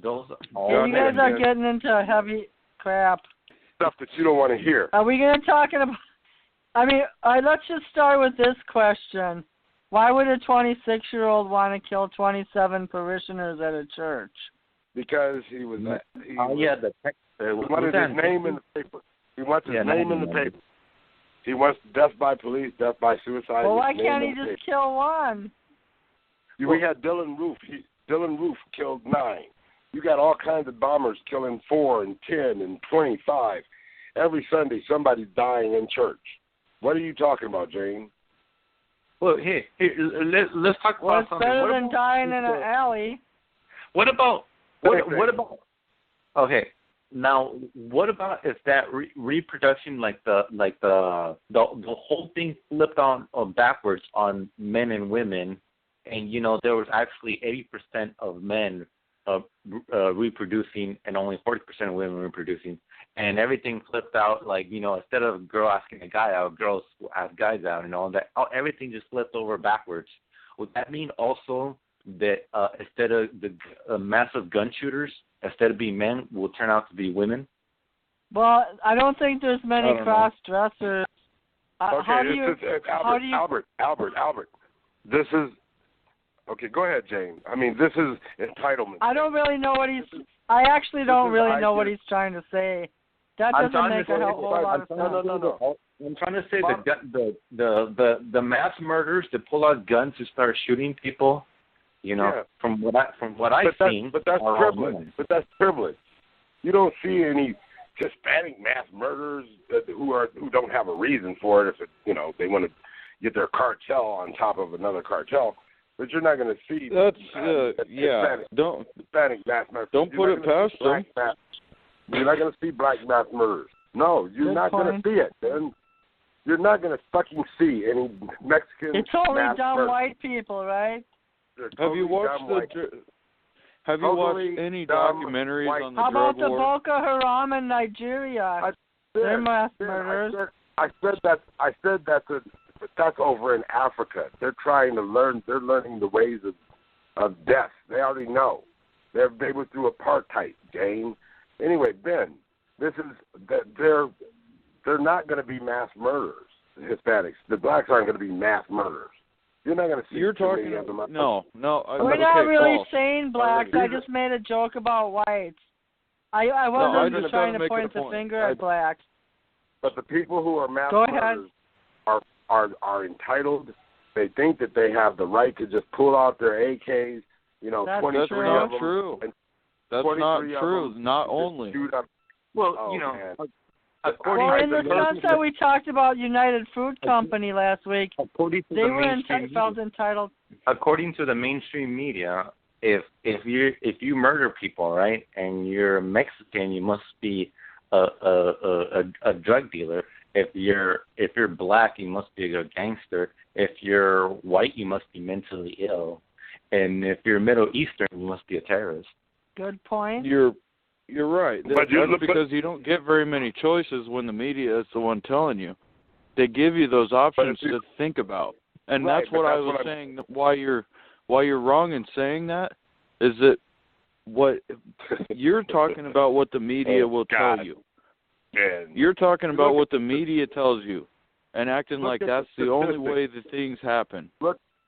Those are you guys are getting into heavy crap. Stuff that you don't want to hear. Are we going to talk about... let's just start with this question. Why would a 26-year-old want to kill 27 parishioners at a church? Because he wanted his name in the paper. He wants his name in the paper. He wants death by police, death by suicide. Well, why can't he just kill one? We had Dylan Roof. Dylan Roof killed 9. You got all kinds of bombers killing 4 and 10 and 25. Every Sunday, somebody's dying in church. What are you talking about, Jane? Well, let's talk about something. Better than dying in an alley. What about? Okay, now what about if that reproduction, like the whole thing flipped on backwards on men and women, and there was actually 80% of men reproducing and only 40% of women reproducing, and everything flipped out, instead of a girl asking a guy out, girls ask guys out, and all that. Everything just flipped over backwards. Would that mean also that instead of the massive gun shooters, instead of being men, will turn out to be women? Well, I don't think there's many cross-dressers. Albert, this is... Okay, go ahead, Jane. This is entitlement. I don't really know what he's... I actually don't really know what he's trying to say. That doesn't make a whole lot of sense. No. I'm trying to say the mass murders that pull out guns to start shooting people, from what I've seen. But that's privilege. You don't see any Hispanic mass murderers who don't have a reason for it. If they want to get their cartel on top of another cartel. But you're not going to see Hispanic mass murderers. Don't put it past them. You're not going to see black mass murderers. No, you're not going to see it. Then you're not going to fucking see any Mexican. It's only dumb white people, right? Have you watched any documentaries on the How about drug the war? Boko Haram in Nigeria? They're mass murderers. I said that's over in Africa. They're trying to learn. They're learning the ways of death. They already know. They were through apartheid, Jane. Anyway, Ben, this is that they're not going to be mass murderers. The Hispanics, the blacks aren't going to be mass murderers. You're not going to see. You're talking. No. We're not really saying blacks. I just made a joke about whites. I wasn't just trying to point the finger at blacks. But the people who are mass murderers are entitled. They think that they have the right to just pull out their AKs. That's 23 not of them. True. That's not true. Not only. Well, in the sense that we talked about United Fruit Company last week, they felt entitled. According to the mainstream media, if you murder people, right, and you're Mexican, you must be a drug dealer. If you're black, you must be a gangster. If you're white, you must be mentally ill. And if you're Middle Eastern, you must be a terrorist. Good point. You're right. That's because you don't get very many choices when the media is the one telling you. They give you those options to think about, and that's what I was saying. Why you're wrong in saying that is that what you're talking about what the media will tell you. Man. You're talking about what the media tells you, and acting like that's the only way that things happen.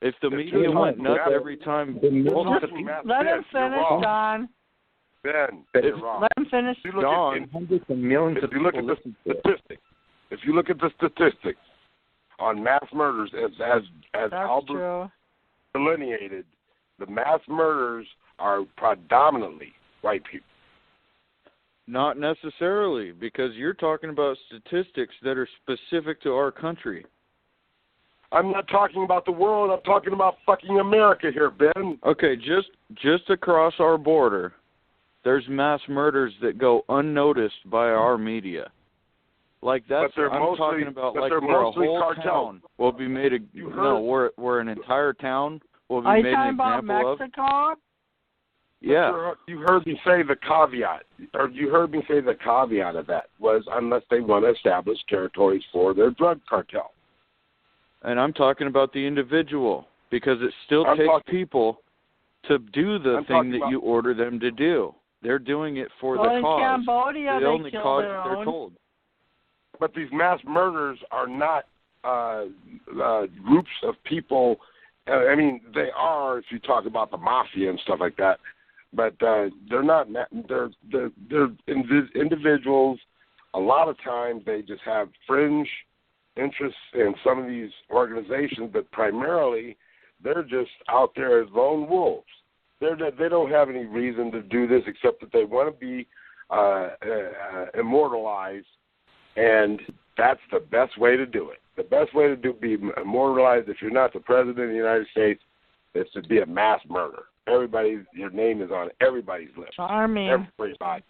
If the media went nuts every time, let him finish, Don. Ben, you're wrong. Let him finish. Don. Hundreds of millions of people listen to it. If you look at the statistics, on mass murders, as That's Albert true. delineated, the mass murders are predominantly white people. Not necessarily, because you're talking about statistics that are specific to our country. I'm not talking about the world. I'm talking about fucking America here, Ben. Okay, just across our border, there's mass murders that go unnoticed by our media. Like that's But they're I'm mostly- talking about, but like they're where a mostly whole cartels. town will be made a You no, heard- where an entire town will be Are you made an talking about example of. Mexico? Yeah. You heard me say the caveat, or you heard me say the caveat of that was unless they want to establish territories for their drug cartel. And I'm talking about the individual, because it still I'm takes talking- people to do the I'm thing talking that about- you order them to do. They're doing it for Well, the in cause. Cambodia, the they only kill cause their that they're own. told. But these mass murders are not groups of people. I mean, they are if you talk about the mafia and stuff like that. But they're not. They're individuals. A lot of times they just have fringe interests in some of these organizations, but primarily they're just out there as lone wolves. They don't have any reason to do this except that they want to be immortalized, and that's the best way to do it. The best way to be immortalized if you're not the president of the United States is to be a mass murderer. Your name is on everybody's lips. Charming. Everybody.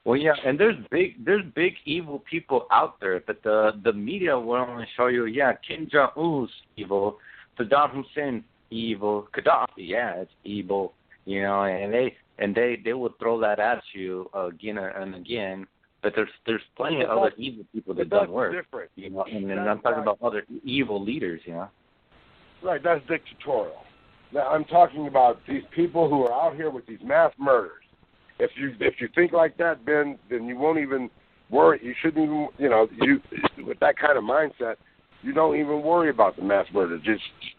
Well, yeah, and there's big evil people out there, but the media will only show you, yeah, Kim Jong Un's evil, Saddam Hussein's evil, Gaddafi, yeah, it's evil, you know, and they will throw that at you again and again. But there's plenty of other evil people that don't work, different. you know, and then I'm talking about other evil leaders, you know. Right, that's dictatorial. Now I'm talking about these people who are out here with these mass murders. If you think like that, Ben, then you won't even worry. You shouldn't even, with that kind of mindset, you don't even worry about the mass murders.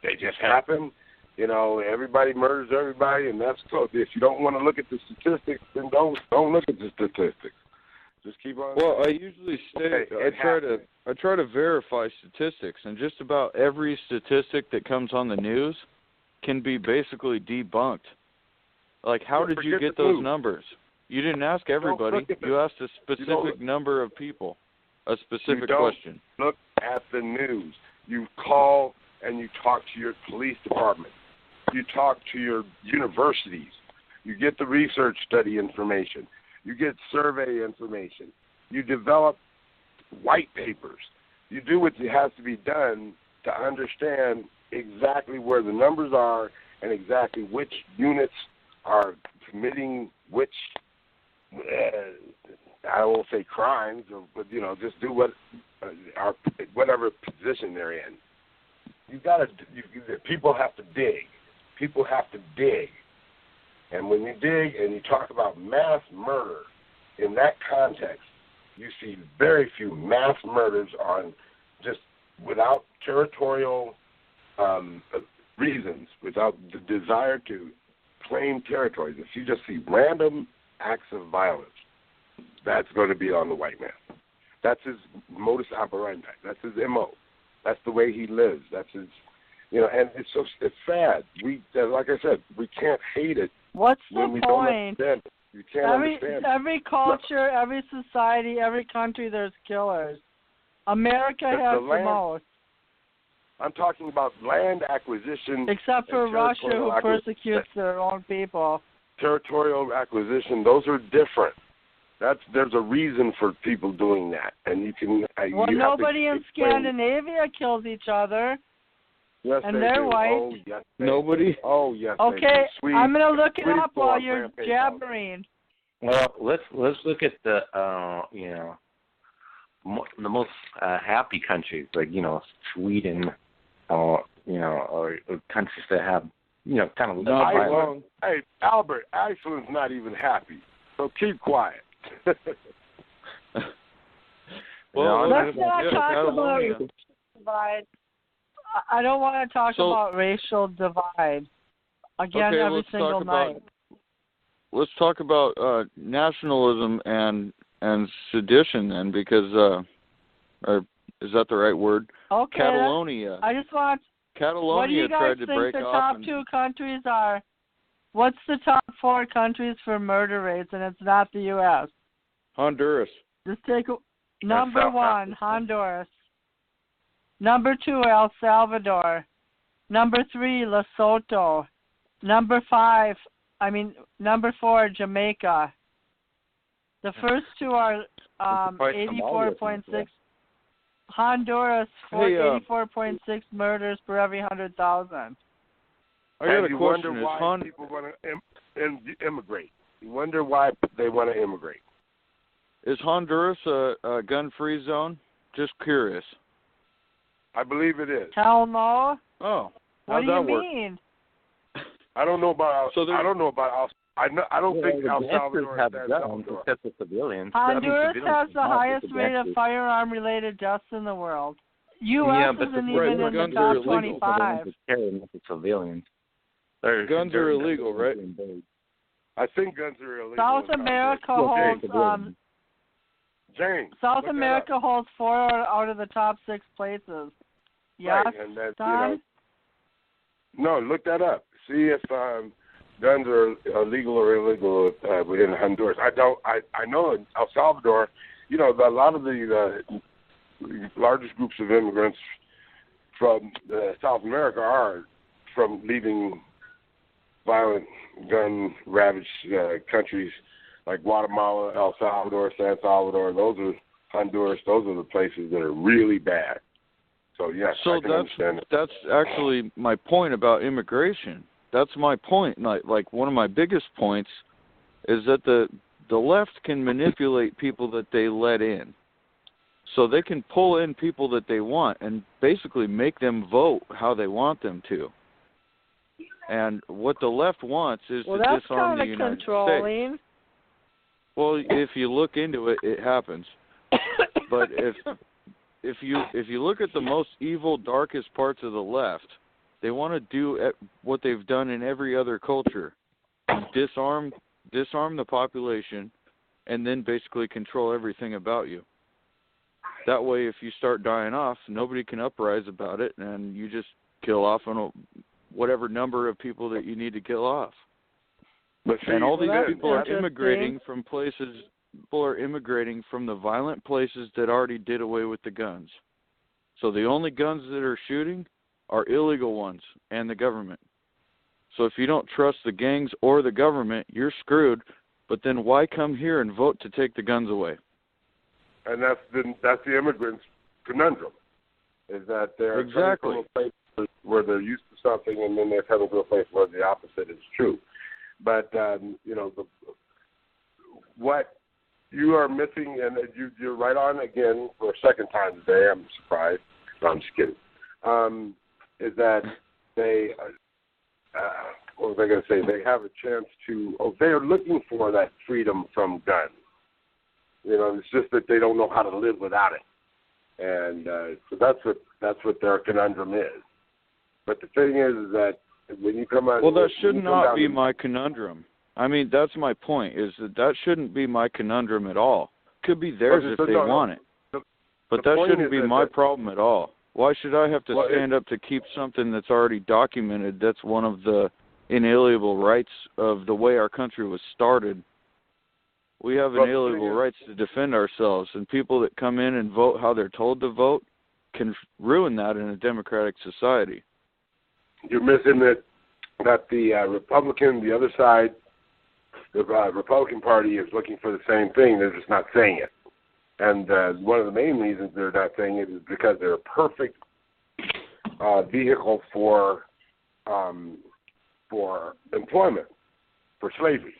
They just happen. You know, everybody murders everybody, and that's close. If you don't want to look at the statistics, then don't look at the statistics. Just keep on. Well, I usually say I try to verify statistics, and just about every statistic that comes on the news can be basically debunked. Like, how did you get those numbers? You didn't ask everybody. You asked a specific number of people a specific question. Look at the news. You call and you talk to your police department. You talk to your universities. You get the research study information. You get survey information. You develop white papers. You do what has to be done to understand exactly where the numbers are and exactly which units are committing which, I won't say crimes, but, just do whatever position they're in. People have to dig. People have to dig. And when you dig and you talk about mass murder in that context, you see very few mass murders on just without territorial reasons, without the desire to claim territories. If you just see random acts of violence, that's going to be on the white man. That's his modus operandi. That's his MO. That's the way he lives. That's his, and it's sad. Like I said, we can't hate it. What's when the we point? don't understand it. You can't understand it. Every culture, every society, every country, there's killers. America has the most. I'm talking about land acquisition. Except for Russia, who persecutes their own people. Territorial acquisition, those are different. There's a reason for people doing that, and you can. Nobody in Scandinavia kills each other. Yes, and they're white. Oh, yes, Nobody. Oh, yes. Okay, I'm gonna look it Sweden up while you're jabbering. Well, let's look at the the most happy countries, like Sweden, or countries that have kind of less violence. Hey, Albert, Iceland's not even happy, so keep quiet. Well, let's not talk about racial divide. I don't want to talk about racial divide again every single night. Let's talk about nationalism and sedition then, because Is that the right word? Okay. Catalonia. I just want. Catalonia What do you guys tried to think break the off. top 2 countries are? What's the top 4 countries for murder rates, and it's not the U.S.? Honduras. Just take number 1, Honduras. Number 2, El Salvador. Number 3, Lesotho. Number 4, Jamaica. The first 2 are 84.6. Honduras, 84.6 murders per every 100,000. I got a you question. wonder why people want to immigrate. You wonder why they want to immigrate. Is Honduras a gun-free zone? Just curious. I believe it is. Hell no. Oh, What how'd do you that work? mean? I don't know about. I don't know about. I don't think El gangsters Salvador have is guns except for civilians. Honduras has the highest rate of firearm-related deaths in the world. U.S. isn't even in the top 25. Civilians. Guns are illegal, right? I think guns are illegal. South America holds. James. South America holds 4 out of the top 6 places. Yes, right, and that, Don? No, look that up. See if guns are legal or illegal in Honduras. I know in El Salvador, a lot of the largest groups of immigrants from South America are from leaving violent, gun-ravaged countries like Guatemala, El Salvador, San Salvador. Those are Honduras. Those are the places that are really bad. So yes, I can understand it. That's actually my point about immigration. That's my point. Like one of my biggest points is that the left can manipulate people that they let in. So they can pull in people that they want and basically make them vote how they want them to. And what the left wants is to disarm the United States. Well, if you look into it, it happens. But if you look at the most evil, darkest parts of the left, they want to do what they've done in every other culture: disarm the population, and then basically control everything about you. That way, if you start dying off, nobody can uprise about it, and you just kill off on whatever number of people that you need to kill off. And all these people are immigrating from places. People are immigrating from the violent places that already did away with the guns. So the only guns that are shooting are illegal ones and the government. So if you don't trust the gangs or the government, you're screwed. But then why come here and vote to take the guns away? And that's the immigrants' conundrum, is that they're coming from a place where they're used to something, and then they're coming to a place where the opposite is true. But what you are missing, and you're right on again for a second time today. I'm surprised. No, I'm just kidding. Is that they? What was I going to say? They have a chance to. They are looking for that freedom from guns. It's just that they don't know how to live without it, and so that's what their conundrum is. But the thing is that when you come out, that should not be my conundrum. I mean, that's my point. Is that shouldn't be my conundrum at all. Could be theirs if they want it, but that shouldn't be my problem at all. Why should I have to stand up to keep something that's already documented? That's one of the inalienable rights of the way our country was started. We have inalienable rights to defend ourselves, and people that come in and vote how they're told to vote can ruin that in a democratic society. You're missing that the Republican, the other side, the Republican Party is looking for the same thing. They're just not saying it. And one of the main reasons they're not saying it is because they're a perfect vehicle for employment, for slavery.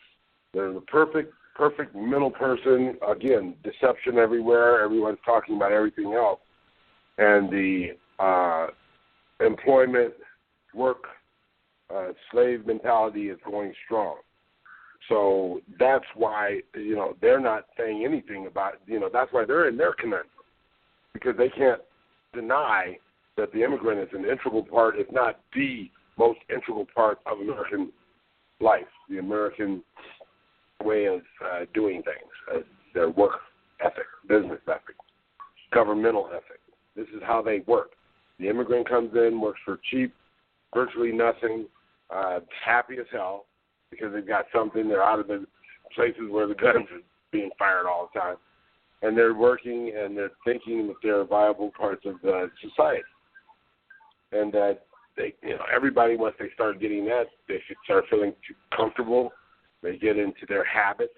They're the perfect middle person. Again, deception everywhere. Everyone's talking about everything else. And the employment, work, slave mentality is going strong. So that's why, they're not saying anything about, that's why they're in their conundrum, because they can't deny that the immigrant is an integral part, if not the most integral part of American life, the American way of doing things, their work ethic, business ethic, governmental ethic. This is how they work. The immigrant comes in, works for cheap, virtually nothing, happy as hell because they've got something. They're out of the places where the guns are being fired all the time. And they're working and they're thinking that they're viable parts of society. And that everybody, once they start getting that, they should start feeling too comfortable. They get into their habits.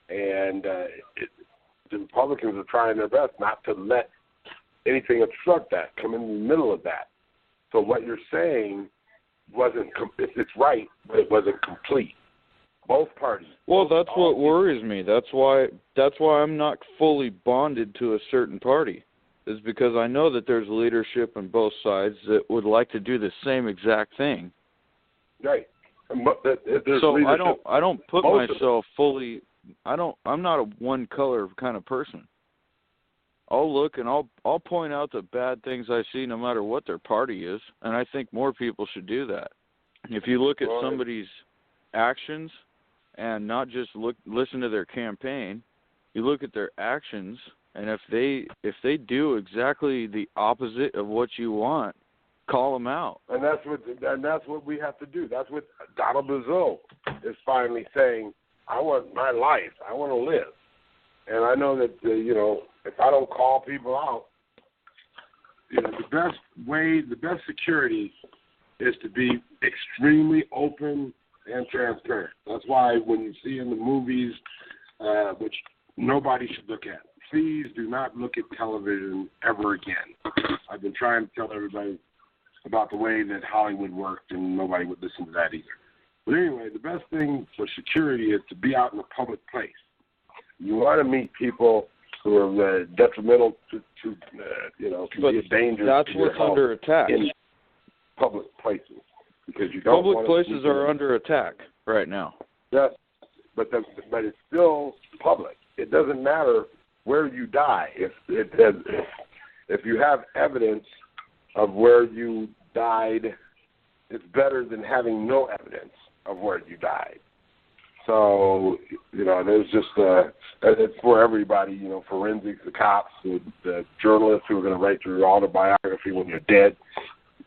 And the Republicans are trying their best not to let anything obstruct that, come in the middle of that. So what you're saying it's right, but it wasn't complete. Both parties. Well, that's what worries me. That's why I'm not fully bonded to a certain party, is because I know that there's leadership on both sides that would like to do the same exact thing. Right. So I don't put myself fully. I'm not a one color kind of person. I'll look and I'll point out the bad things I see, no matter what their party is, and I think more people should do that. If you look at somebody's actions and not just listen to their campaign, you look at their actions, and if they do exactly the opposite of what you want, call them out. And that's what we have to do. That's what Donna Brazile is finally saying. I want my life. I want to live. And I know that if I don't call people out, the best security is to be extremely open and transparent. That's why when you see in the movies, which nobody should look at, please do not look at television ever again. I've been trying to tell everybody about the way that Hollywood worked, and nobody would listen to that either. But anyway, the best thing for security is to be out in a public place. You want to meet people who are detrimental to can be a danger. That's to what's under attack. In public places, because you don't. Public places are under attack right now. Yes, but it's still public. It doesn't matter where you die. If you have evidence of where you died, it's better than having no evidence of where you died. So, there's just, it's for everybody, forensics, the cops, the journalists who are going to write your autobiography when you're dead.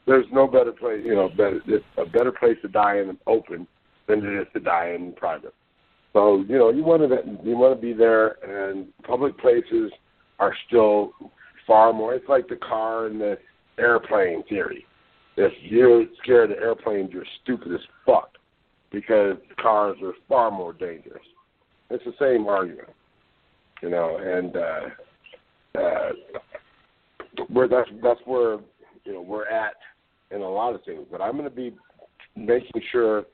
There's no better place, it's a better place to die in the open than it is to die in private. So, you want to be there, and public places are still far more, it's like the car and the airplane theory. If you're scared of airplanes, you're stupid as fuck, because cars are far more dangerous. It's the same argument, and that's where we're at in a lot of things. But I'm going to be making sure, as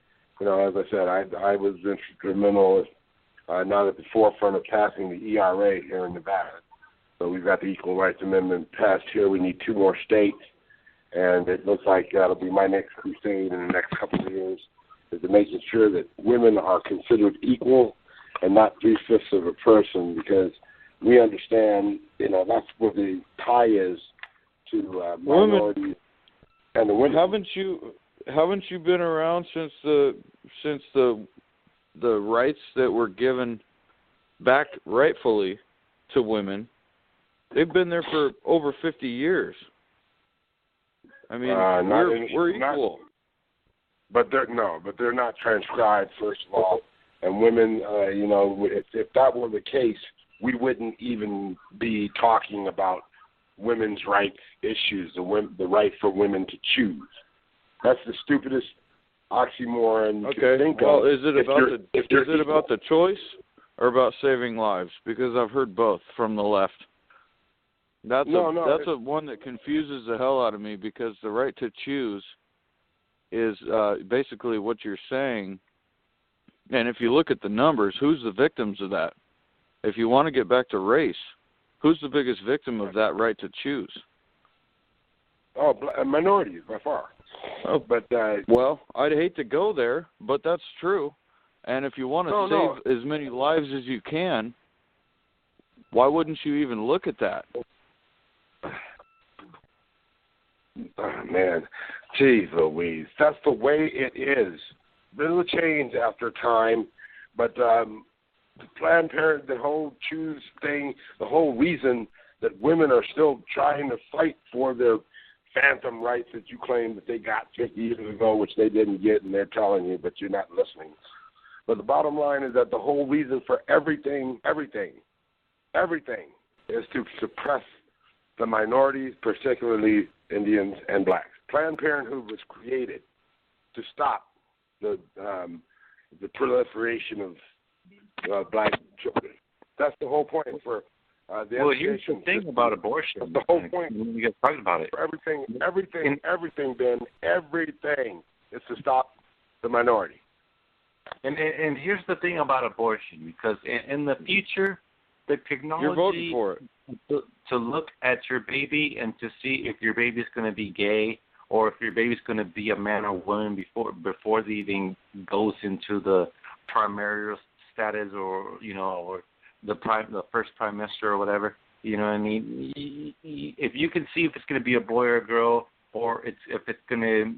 I said, I was instrumental, not at the forefront of passing the ERA here in Nevada. So we've got the Equal Rights Amendment passed here. We need 2 more states, and it looks like that'll be my next crusade in the next couple of years, is to making sure that women are considered equal and not 3/5 of a person, because we understand, that's where the tie is to minorities and the women. Haven't you been around since the rights that were given back rightfully to women? They've been there for over 50 years. I mean, we're equal. But they're not transcribed, first of all. And women, if that were the case, we wouldn't even be talking about women's rights issues, the right for women to choose. That's the stupidest oxymoron you can think of. Is it about the choice or about saving lives? Because I've heard both from the left. That's one that confuses the hell out of me, because the right to choose is basically what you're saying. And if you look at the numbers, who's the victims of that? If you want to get back to race, who's the biggest victim of that right to choose? Oh, minorities by far. Oh, but well, I'd hate to go there, but that's true. And if you want to save as many lives as you can, why wouldn't you even look at that? Oh, man, geez Louise, that's the way it is. It'll change after time, but the Planned Parenthood, the whole choose thing, the whole reason that women are still trying to fight for their phantom rights that you claim that they got 50 years ago, which they didn't get, and they're telling you, but you're not listening. But the bottom line is that the whole reason for everything is to suppress the minorities, particularly Indians and blacks. Planned Parenthood was created to stop the proliferation of black children. That's the whole point for the Well, here's the thing system. about abortion. That's the whole point. You guys talked about it. For everything, Ben, everything is to stop the minority. And here's the thing about abortion, because in the future, the technology You're voting for it. To look at your baby and to see if your baby's going to be gay or if your baby's going to be a man or woman before they even goes into the primary status, or or the first prime minister or whatever. You know what I mean? If you can see if it's going to be a boy or a girl, or if it's going to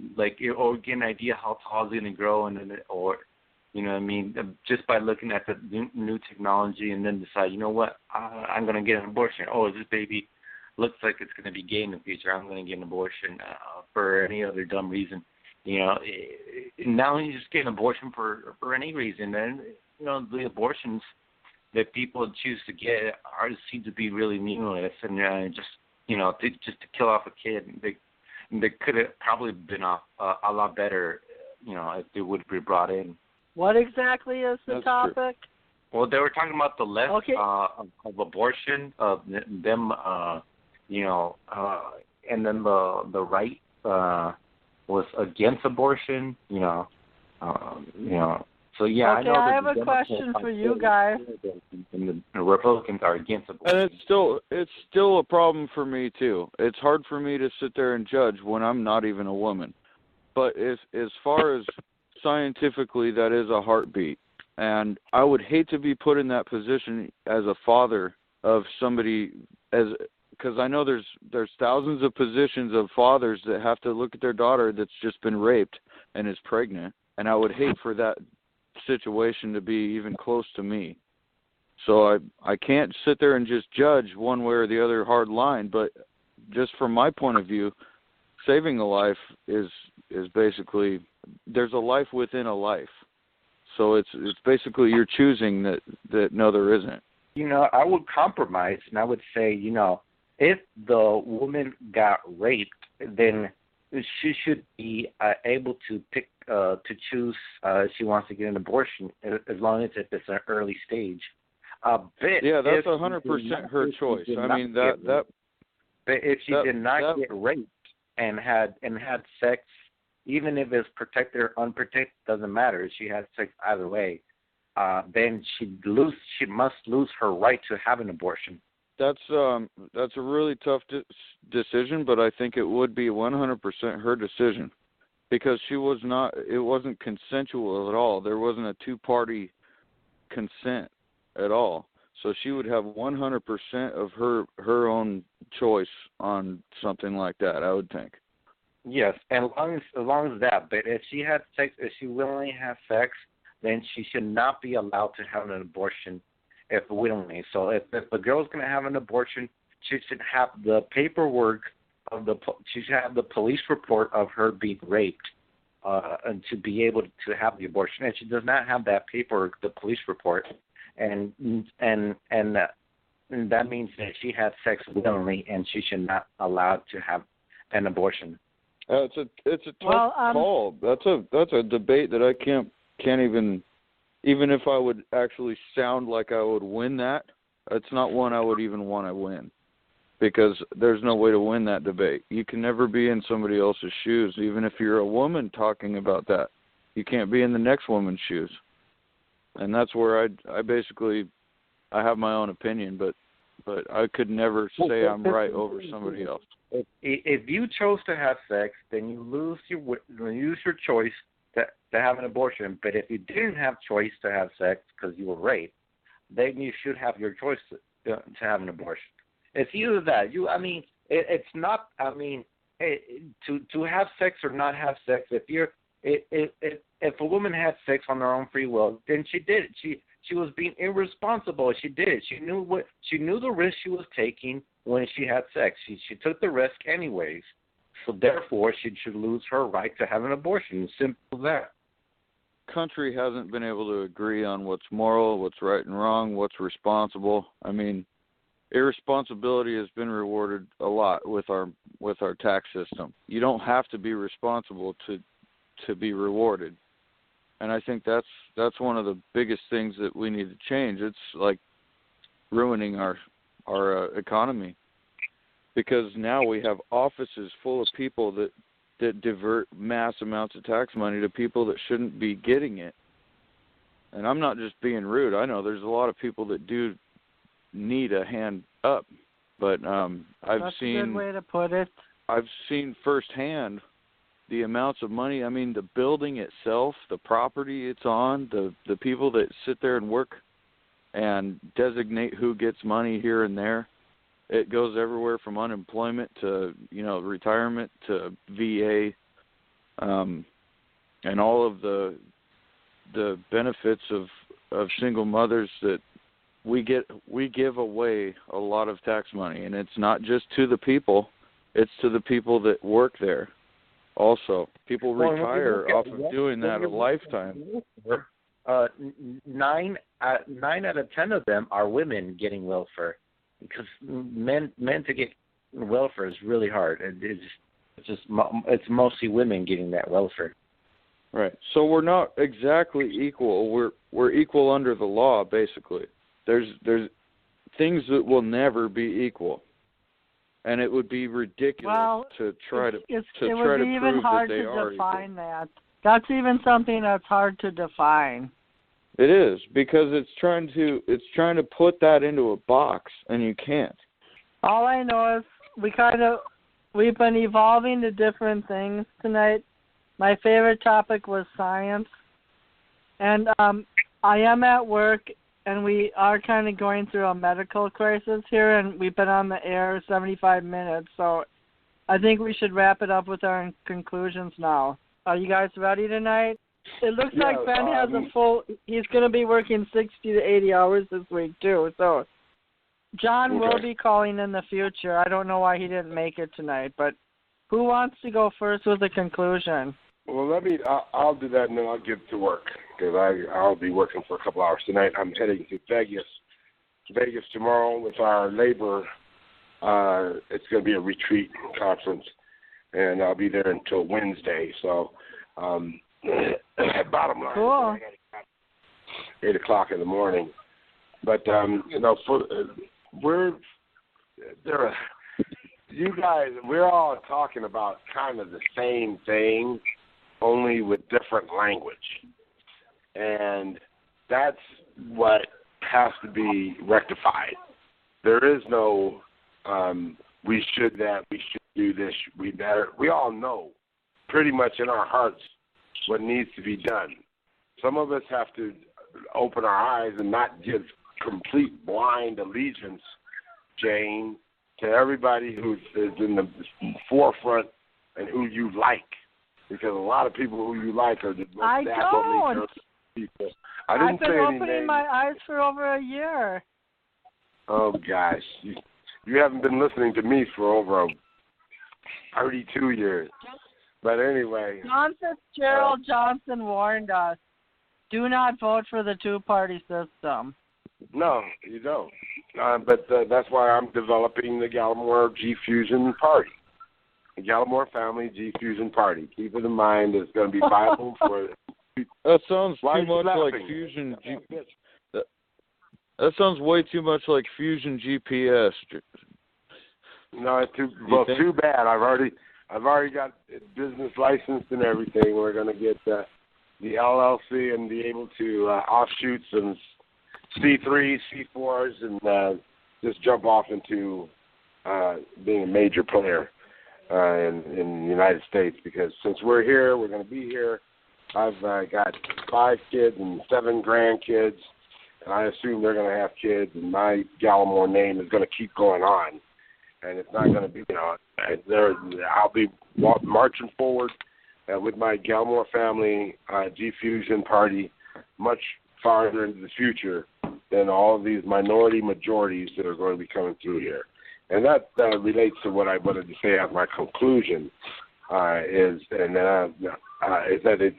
or get an idea how tall it's going to grow, or you know what I mean, just by looking at the new technology, and then decide, you know what, I'm going to get an abortion. Oh, this baby looks like it's going to be gay in the future. I'm going to get an abortion for any other dumb reason. Now you just get an abortion for any reason. And, the abortions that people choose to get seem to be really meaningless, and just to kill off a kid. They could have probably been a lot better, if they would be brought in. What exactly is the That's topic? true. Well, they were talking about the left Okay. of abortion, of them, and then the right was against abortion, So yeah, Okay, I know. I have a question for you guys. And the Republicans are against abortion. And it's still a problem for me too. It's hard for me to sit there and judge when I'm not even a woman. But as far as scientifically, that is a heartbeat. And I would hate to be put in that position as a father of somebody, because I know there's thousands of positions of fathers that have to look at their daughter that's just been raped and is pregnant, and I would hate for that situation to be even close to me. So I can't sit there and just judge one way or the other hard line, but just from my point of view, saving a life is basically, there's a life within a life. So it's basically you're choosing that no, there isn't. I would compromise, and I would say, if the woman got raped, then she should be able to pick to choose if she wants to get an abortion, as long as it's an early stage. Yeah, that's 100% her choice. I mean that. But if she did not get raped and had sex, even if it's protected or unprotected, doesn't matter. She had sex either way. Then she must lose her right to have an abortion. That's a really tough decision, but I think it would be 100% her decision, because it wasn't consensual at all. There wasn't a two-party consent at all. So she would have 100% of her own choice on something like that, I would think. Yes, and as long as that. But if she had sex, if she willingly has sex, then she should not be allowed to have an abortion if willingly. So if the girl's going to have an abortion, she should have the paperwork she should have the police report of her being raped, and to be able to have the abortion. And she does not have that paperwork, the police report, and that means that she had sex willingly, and she should not allowed to have an abortion. It's a tough call. That's a debate that I can't even if I would actually sound like I would win that, it's not one I would even want to win, because there's no way to win that debate. You can never be in somebody else's shoes, even if you're a woman talking about that. You can't be in the next woman's shoes. And that's where I basically have my own opinion, but I could never say I'm right over somebody else. If you chose to have sex, then you lose your choice to have an abortion. But if you didn't have choice to have sex because you were raped, then you should have your choice to have an abortion. It's either that. It's not. To have sex or not have sex. If a woman had sex on her own free will, then she did it. She was being irresponsible. She did. She knew the risk she was taking when she had sex. She took the risk anyways. So therefore, she should lose her right to have an abortion. Simple as that. Country hasn't been able to agree on what's moral, what's right and wrong, what's responsible. I mean, irresponsibility has been rewarded a lot with our tax system. You don't have to be responsible to be rewarded. And I think that's one of the biggest things that we need to change. It's like ruining our economy, because now we have offices full of people that divert mass amounts of tax money to people that shouldn't be getting it. And I'm not just being rude. I know there's a lot of people that do need a hand up, but That's a good way to put it. I've seen firsthand the amounts of money. I mean, the building itself, the property it's on, the people that sit there and work and designate who gets money here and there. It goes everywhere from unemployment to, retirement to VA, and all of the benefits of single mothers that we give away a lot of tax money, and it's not just to the people, it's to the people that work there. Also, people retire off of doing that a lifetime. 9 out of 10 of them are women getting welfare, because men to get welfare is really hard. It's mostly women getting that welfare. Right. So we're not exactly equal. We're equal under the law, basically. There's things that will never be equal, and it would be ridiculous to try to prove that they are equal. It would be even hard to define that. That's even something that's hard to define. It is, because it's trying to put that into a box, and you can't. All I know is we've been evolving to different things tonight. My favorite topic was science, and I am at work, and we are kind of going through a medical crisis here, and we've been on the air 75 minutes, so I think we should wrap it up with our conclusions now. Are you guys ready tonight? It looks like Ben has he's going to be working 60 to 80 hours this week, too. So John will be calling in the future. I don't know why he didn't make it tonight, but who wants to go first with the conclusion? Well, I'll do that, and then I'll get to work, because I'll be working for a couple hours tonight. I'm heading to Vegas tomorrow with our labor. It's going to be a retreat conference, and I'll be there until Wednesday. So, bottom line, cool. 8 o'clock in the morning. But you guys, we're all talking about kind of the same thing, only with different language, and that's what has to be rectified. There is no we should do this, we better. We all know pretty much in our hearts what needs to be done. Some of us have to open our eyes and not give complete blind allegiance, Jane, to everybody who is in the forefront and who you like. Because a lot of people who you like are the most admirably people. I've been opening my eyes for over a year. Oh, gosh. You haven't been listening to me for over 32 years. But anyway. John Fitzgerald Johnson warned us, do not vote for the two-party system. No, you don't. But that's why I'm developing the Gallimore G-Fusion Party. The Gallimore Family G-Fusion Party. Keep it in mind, it's going to be Bible for... That sounds too much like Fusion That sounds way too much like Fusion GPS. No, it's too bad. I've already got business licensed and everything. We're going to get the LLC and be able to offshoot some C3s, C4s, and just jump off into being a major player in the United States. Because since we're here, we're going to be here. I've got 5 kids and 7 grandkids, and I assume they're going to have kids, and my Gallimore name is going to keep going on. And it's not going to be, I'll be marching forward with my Gallimore Family G-Fusion Party much farther into the future than all of these minority majorities that are going to be coming through here. And that relates to what I wanted to say as my conclusion, is that it's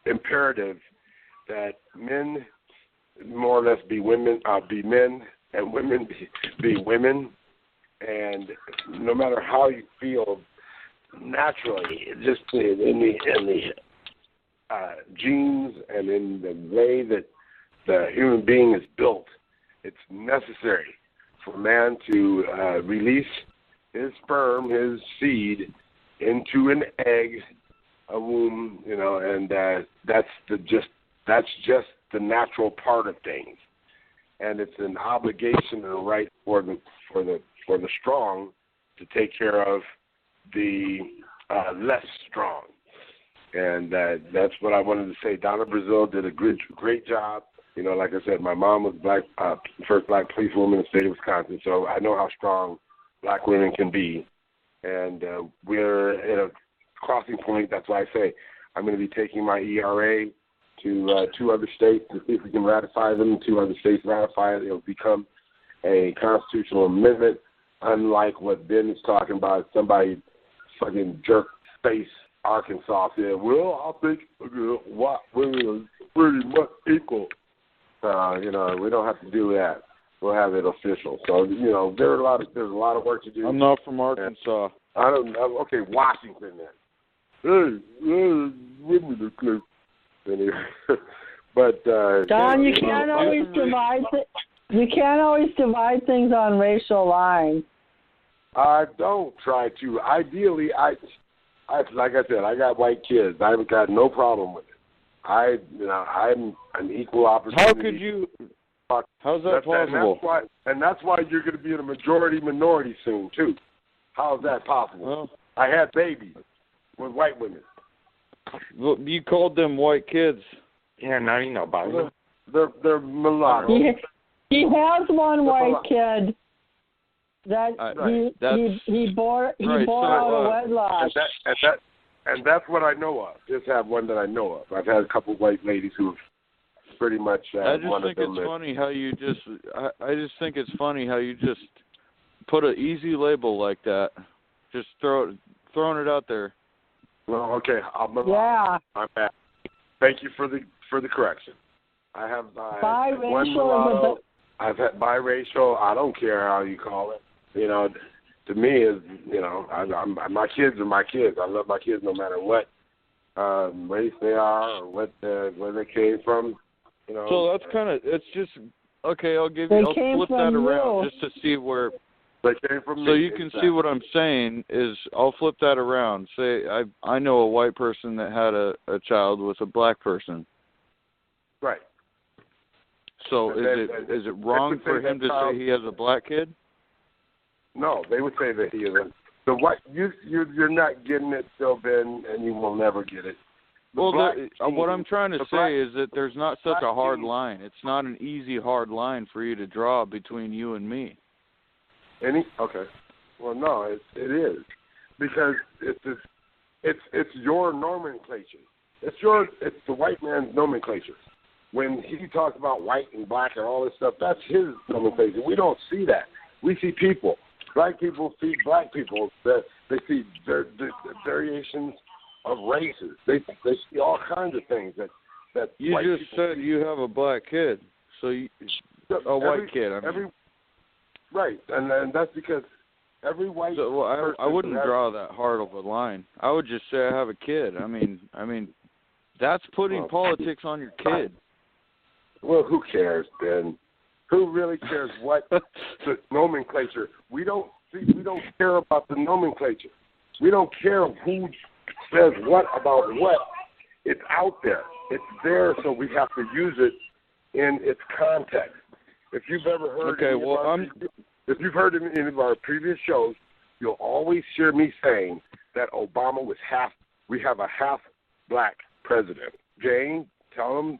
imperative that men more or less be women, be men, and women be women. And no matter how you feel naturally, just in the genes and in the way that the human being is built, it's necessary for man to release his sperm, his seed, into an egg, a womb, and that's just the natural part of things, and it's an obligation and a right for the strong to take care of the less strong, and that's what I wanted to say. Donna Brazile did a great job. Like I said, my mom was first black policewoman in the state of Wisconsin, so I know how strong black women can be. And we're at a crossing point. That's why I say I'm going to be taking my ERA to 2 other states to see if we can ratify them. 2 other states ratify it. It'll become a constitutional amendment, unlike what Ben is talking about. Somebody fucking jerk space Arkansas said, well, I think what women are pretty much equal. We don't have to do that. We'll have it official. So, there's a lot of work to do. I'm not from Arkansas. I don't know. Okay, Washington then. Women are close. Anyway. But Don, you can't always divide things on racial lines. I don't try to. Ideally, I like I said, I got white kids. I've got no problem with it. I'm an equal opportunity. How could you? How's that possible? And that's why you're going to be in a majority minority soon too. How's that possible? Well, I had babies with white women. Well, you called them white kids. Yeah, now you know about it. They're mulatto. He has one white kid that he bore out of wedlock. And that's what I know of. Just have one that I know of. I've had a couple of white ladies who've pretty much. I just think it's funny how you just. I just think it's funny how you just put an easy label like that. Just throwing it out there. Well, okay. Yeah. I'm back. Thank you for the correction. I have biracial. One mulatto. I've had biracial. I don't care how you call it. To me is my kids are my kids. I love my kids no matter what race they are or where they came from. So that's kind of it's just okay. I'll flip that around just to see where they came from. So you can see what I'm saying is I'll flip that around. Say I know a white person that had a child with a black person. Right. So is it wrong for him to say he has a black kid? No, they would say that he is the white. You're not getting it, still, Ben, and you will never get it. What I'm trying to say is that there's not such a hard line. It's not an easy hard line for you to draw between you and me. Okay. Well, no, it is because it's your nomenclature. It's the white man's nomenclature. When he talks about white and black and all this stuff, that's his nomenclature. We don't see that. We see people. Black people see black people. They see variations of races. They see all kinds of things that you white just said you have a black kid, so white kid. Right, and that's because every white. So, I wouldn't draw that hard of a line. I would just say I have a kid. I mean, that's putting politics on your kid. Well, who cares, Ben? Who really cares what the nomenclature? We don't care about the nomenclature. We don't care who says what about what. It's out there. It's there, so we have to use it in its context. If you've ever heard if you've heard in any of our previous shows, you'll always hear me saying that Obama we have a half black president. Jane, tell him.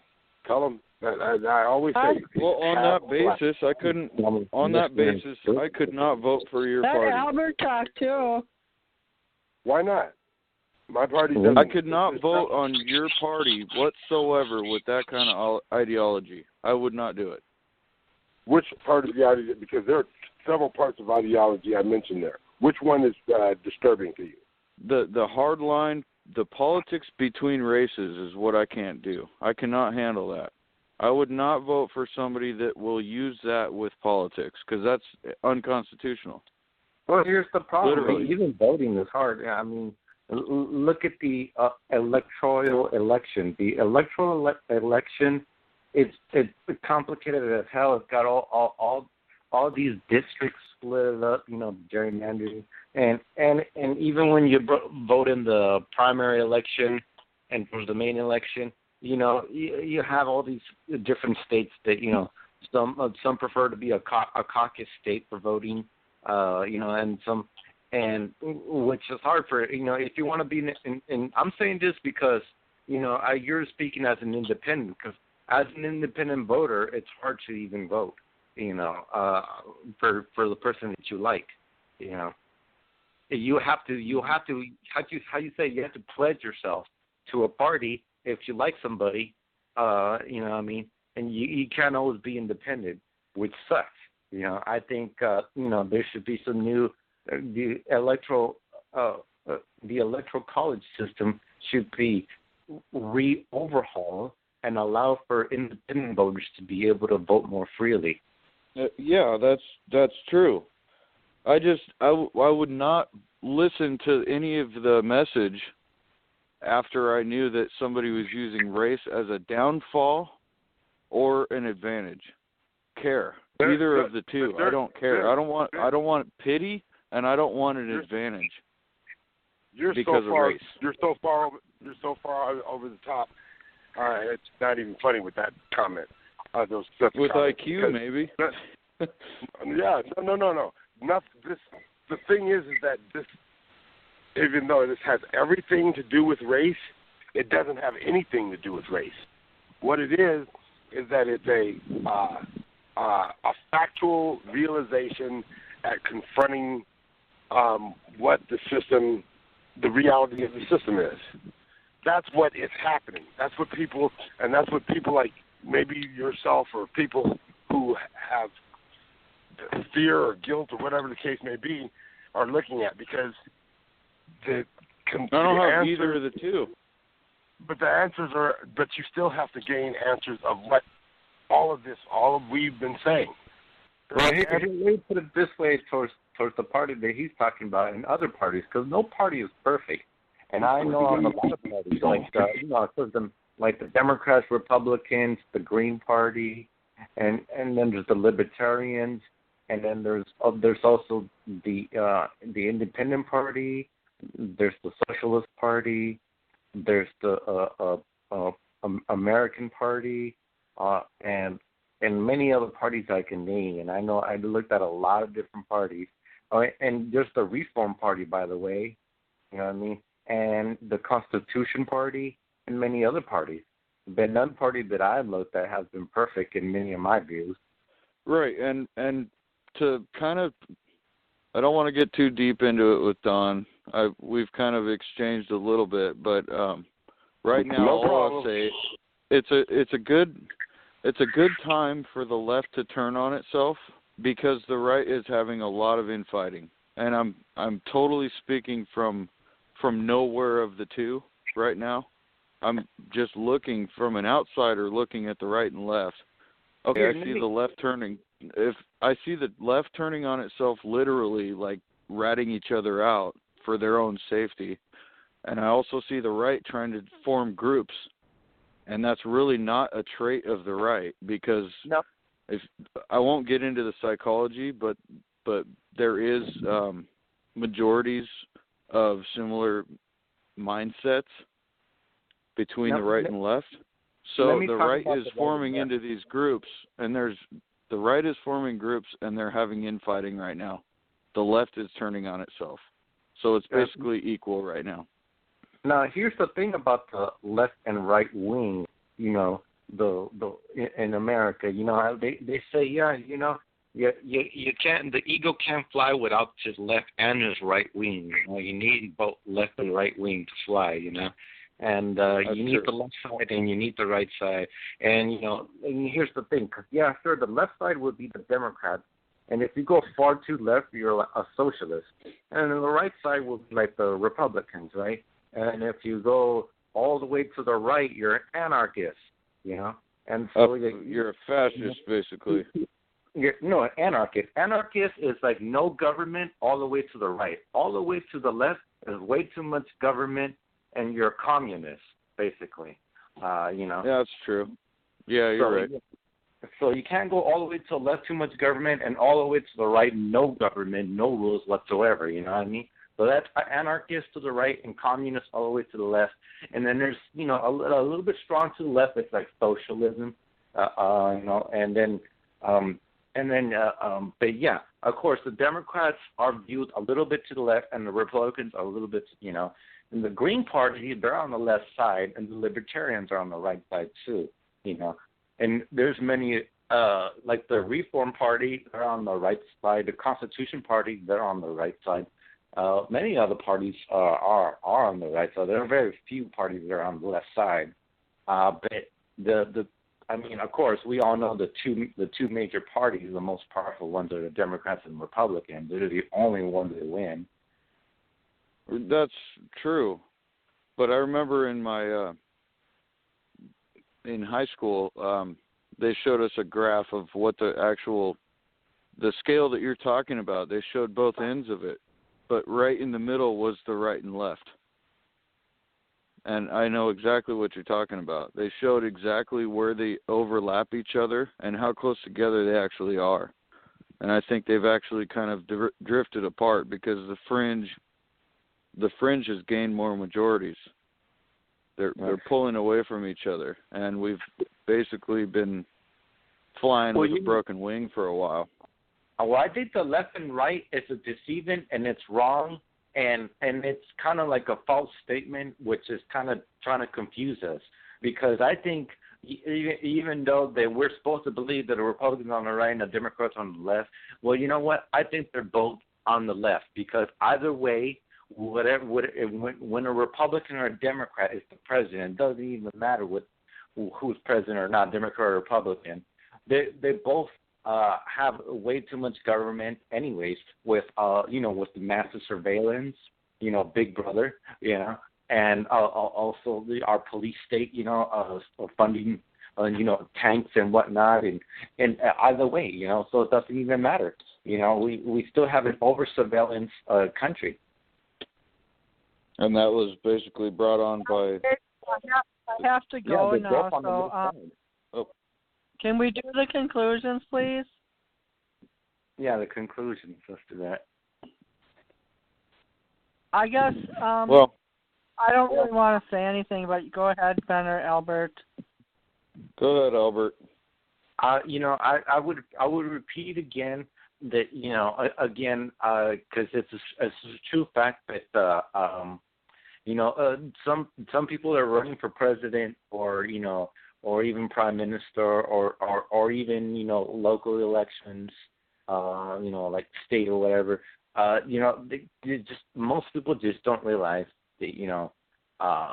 I always say. Well, on that basis, I couldn't. On that basis, I could not vote for your party. Albert talked too. Why not? My party I doesn't. could not vote on your party whatsoever with that kind of ideology. I would not do it. Which part of the ideology? Because there are several parts of ideology I mentioned there. Which one is disturbing to you? The hard line, the politics between races is what I can't do. I cannot handle that. I would not vote for somebody that will use that with politics because that's unconstitutional. Well, here's the problem. Literally. Even voting is hard. I mean, look at the electoral election. The electoral election, it's complicated as hell. It's got all these districts split up, gerrymandering, and even when you vote in the primary election and for the main election, you have all these different states that some prefer to be a caucus state for voting, and which is hard for if you want to be in I'm saying this because you're speaking as an independent, because as an independent voter it's hard to even vote for the person that you like. You have to how you say you have to pledge yourself to a party if you like somebody, and you can't always be independent, which sucks. I think there should be some new the electoral college system should be overhauled and allow for independent voters to be able to vote more freely. Yeah, that's true. I would not listen to any of the message after I knew that somebody was using race as a downfall or an advantage. Either of the two. I don't care. I don't want pity, and I don't want an advantage. Because of race. You're so far over the top. It's not even funny with that comment. With IQ, maybe. Yeah. No. The thing is that this, even though this has everything to do with race, it doesn't have anything to do with race. What it is that it's a factual realization at confronting what the reality of the system is. That's what is happening. That's what people like maybe yourself or people who have fear or guilt or whatever the case may be are looking at, because I don't have either of the two. But the answers but you still have to gain answers of what all of we've been saying. Well, let me put it this way towards the party that he's talking about and other parties, because no party is perfect. And I know of a lot of parties, like the Democrats, Republicans, the Green Party, and then there's the Libertarians, and then there's also the Independent Party, there's the Socialist Party, there's the American Party, and many other parties I can name. And I know I looked at a lot of different parties. And there's the Reform Party, by the way, you know what I mean, and the Constitution Party, and many other parties. But none party that I've looked at has been perfect in many of my views. Right, and to kind of, I don't want to get too deep into it with Don. We've kind of exchanged a little bit, but right now I'll say it's a good time for the left to turn on itself, because the right is having a lot of infighting, and I'm totally speaking from nowhere of the two right now. I'm just looking from an outsider looking at the right and left. Okay, I see the left turning. If I see the left turning on itself, literally like ratting each other out for their own safety, and I also see the right trying to form groups, and that's really not a trait of the right, because if I won't get into the psychology, but there is majorities of similar mindsets between the right and left. So the right is forming into these groups, and the right is forming groups, and they're having infighting right now. The left is turning on itself. So it's basically equal right now. Now, here's the thing about the left and right wing, the in America, they say, You can't. The eagle can't fly without his left and his right wing. You need both left and right wing to fly. And you need the left side and you need the right side. And and here's the thing. 'Cause, yeah, sure, the left side would be the Democrats. And if you go far too left, you're a socialist. And then the right side will be like the Republicans, right? And if you go all the way to the right, you're an anarchist, And so you're a fascist, basically. No, an anarchist. Anarchist is like no government all the way to the right. All the way to the left is way too much government, and you're a communist, basically. Yeah, that's true. Yeah, you're right. So you can't go all the way to the left, too much government, and all the way to the right, no government, no rules whatsoever. You know what I mean? So that's anarchist to the right and communist all the way to the left. And then there's, a little bit strong to the left. It's like socialism, but yeah, of course, the Democrats are viewed a little bit to the left, and the Republicans are a little bit, and the Green Party, they're on the left side, and the Libertarians are on the right side too, And there's many, like the Reform Party, they're on the right side. The Constitution Party, they're on the right side. Many other parties are on the right side. There are very few parties that are on the left side. But of course, we all know the two major parties, the most powerful ones are the Democrats and Republicans. They're the only ones that win. That's true. But I remember in my in high school, they showed us a graph of what the scale that you're talking about. They showed both ends of it, but right in the middle was the right and left. And I know exactly what you're talking about. They showed exactly where they overlap each other and how close together they actually are. And I think they've actually kind of drifted apart because the fringe has gained more majorities. They're pulling away from each other, and we've basically been flying with a broken wing for a while. Well, I think the left and right is a deceiving, and it's wrong. And it's kind of like a false statement, which is kind of trying to confuse us. Because I think even though we're supposed to believe that the Republicans are on the right and the Democrats on the left, well, you know what? I think they're both on the left. Because either way, when a Republican or a Democrat is the president, it doesn't even matter who's president or not, Democrat or Republican. They both have way too much government anyways with with the massive surveillance, Big Brother, and also our police state, funding, tanks and whatnot, and either way, so it doesn't even matter. We still have an over surveillance country. And that was basically brought on by. I have to go now, so. Can we do the conclusions, please? Yeah, the conclusions. Let's do that. I guess, I don't really want to say anything, but go ahead, Ben or Albert. Go ahead, Albert. I would repeat again that, because it's a true fact that, some people are running for president or even prime minister, or even local elections, like state or whatever. Most people just don't realize that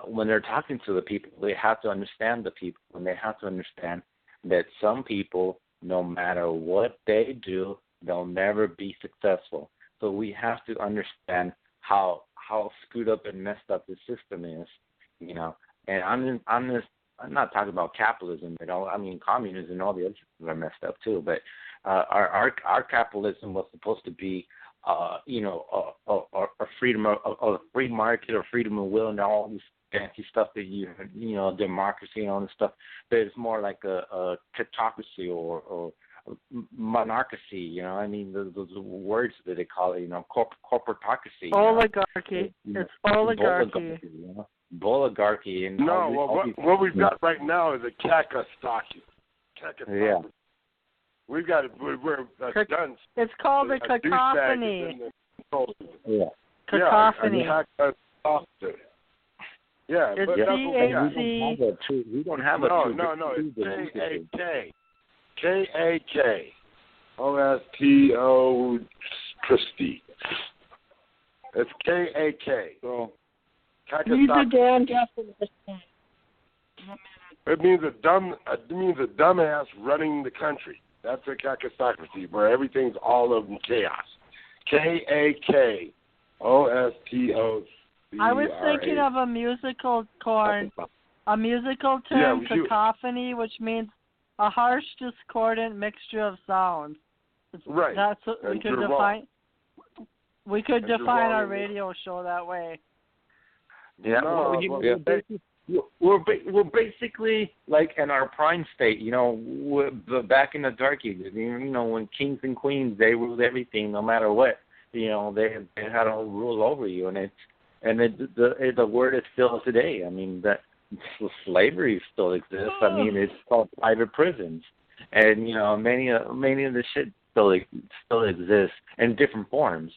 when they're talking to the people, they have to understand the people, and they have to understand that some people, no matter what they do, they'll never be successful. So we have to understand how screwed up and messed up the system is, And I'm not talking about capitalism at all. I mean, communism and all the other systems are messed up too. But our capitalism was supposed to be, a freedom of free market or freedom of will and all this fancy stuff that democracy and all this stuff. But it's more like a kleptocracy or monarchy. Those words that they call it. Corporatocracy. Oligarchy. It's oligarchy. Oligarchy and what we've got right now is a cacostocracy. Yeah, we've got we're done. It's called a cacophony. Yeah, cacophony. Yeah, it's CAC. We don't have a no. It's KAK. O-S-T-O, Christie. It's K-A-K. So Read the Kakistocracy. damn definition. It means a dumbass running the country. That's a kakistocracy, where everything's all of chaos. K-A-K-O-S-T-O-C-R-A. I was thinking of a musical term, cacophony, which means a harsh, discordant mixture of sounds. Right. That's what we And could you're define. We could And you're define our wrong. radio show that way. Yeah, No, well, you well, know, we're basically like in our prime state, you know, back in the dark ages, you know, when kings and queens, they ruled everything, no matter what, you know, they had to rule over you, and the word is still today. I mean, that slavery still exists. I mean, it's called private prisons, and you know, many of the shit still exists in different forms.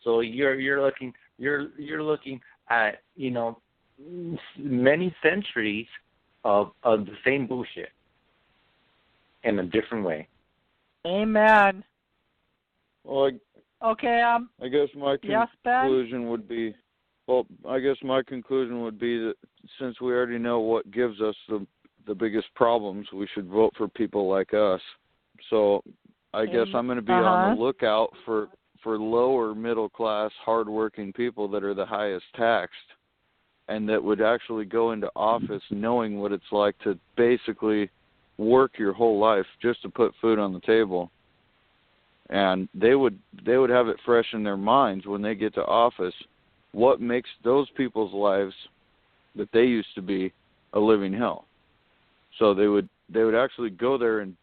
So you're looking at, you know, many centuries of the same bullshit in a different way. Amen. well, Okay. I guess my Yes, Ben? conclusion would be, that since we already know what gives us the biggest problems, we should vote for people like us. So I guess I'm going to be on the lookout for lower middle class, hardworking people that are the highest taxed, and that would actually go into office knowing what it's like to basically work your whole life just to put food on the table. And they would have it fresh in their minds when they get to office what makes those people's lives that they used to be a living hell. So they would actually go there and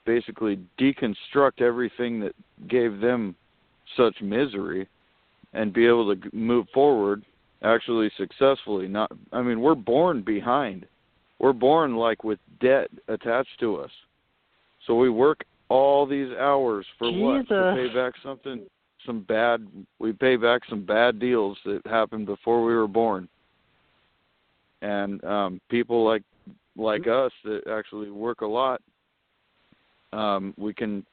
basically deconstruct everything that gave them such misery and be able to move forward actually successfully. We're born behind. We're born like with debt attached to us. So we work all these hours for what? To pay back we pay back some bad deals that happened before we were born. And people like us that actually work a lot, we can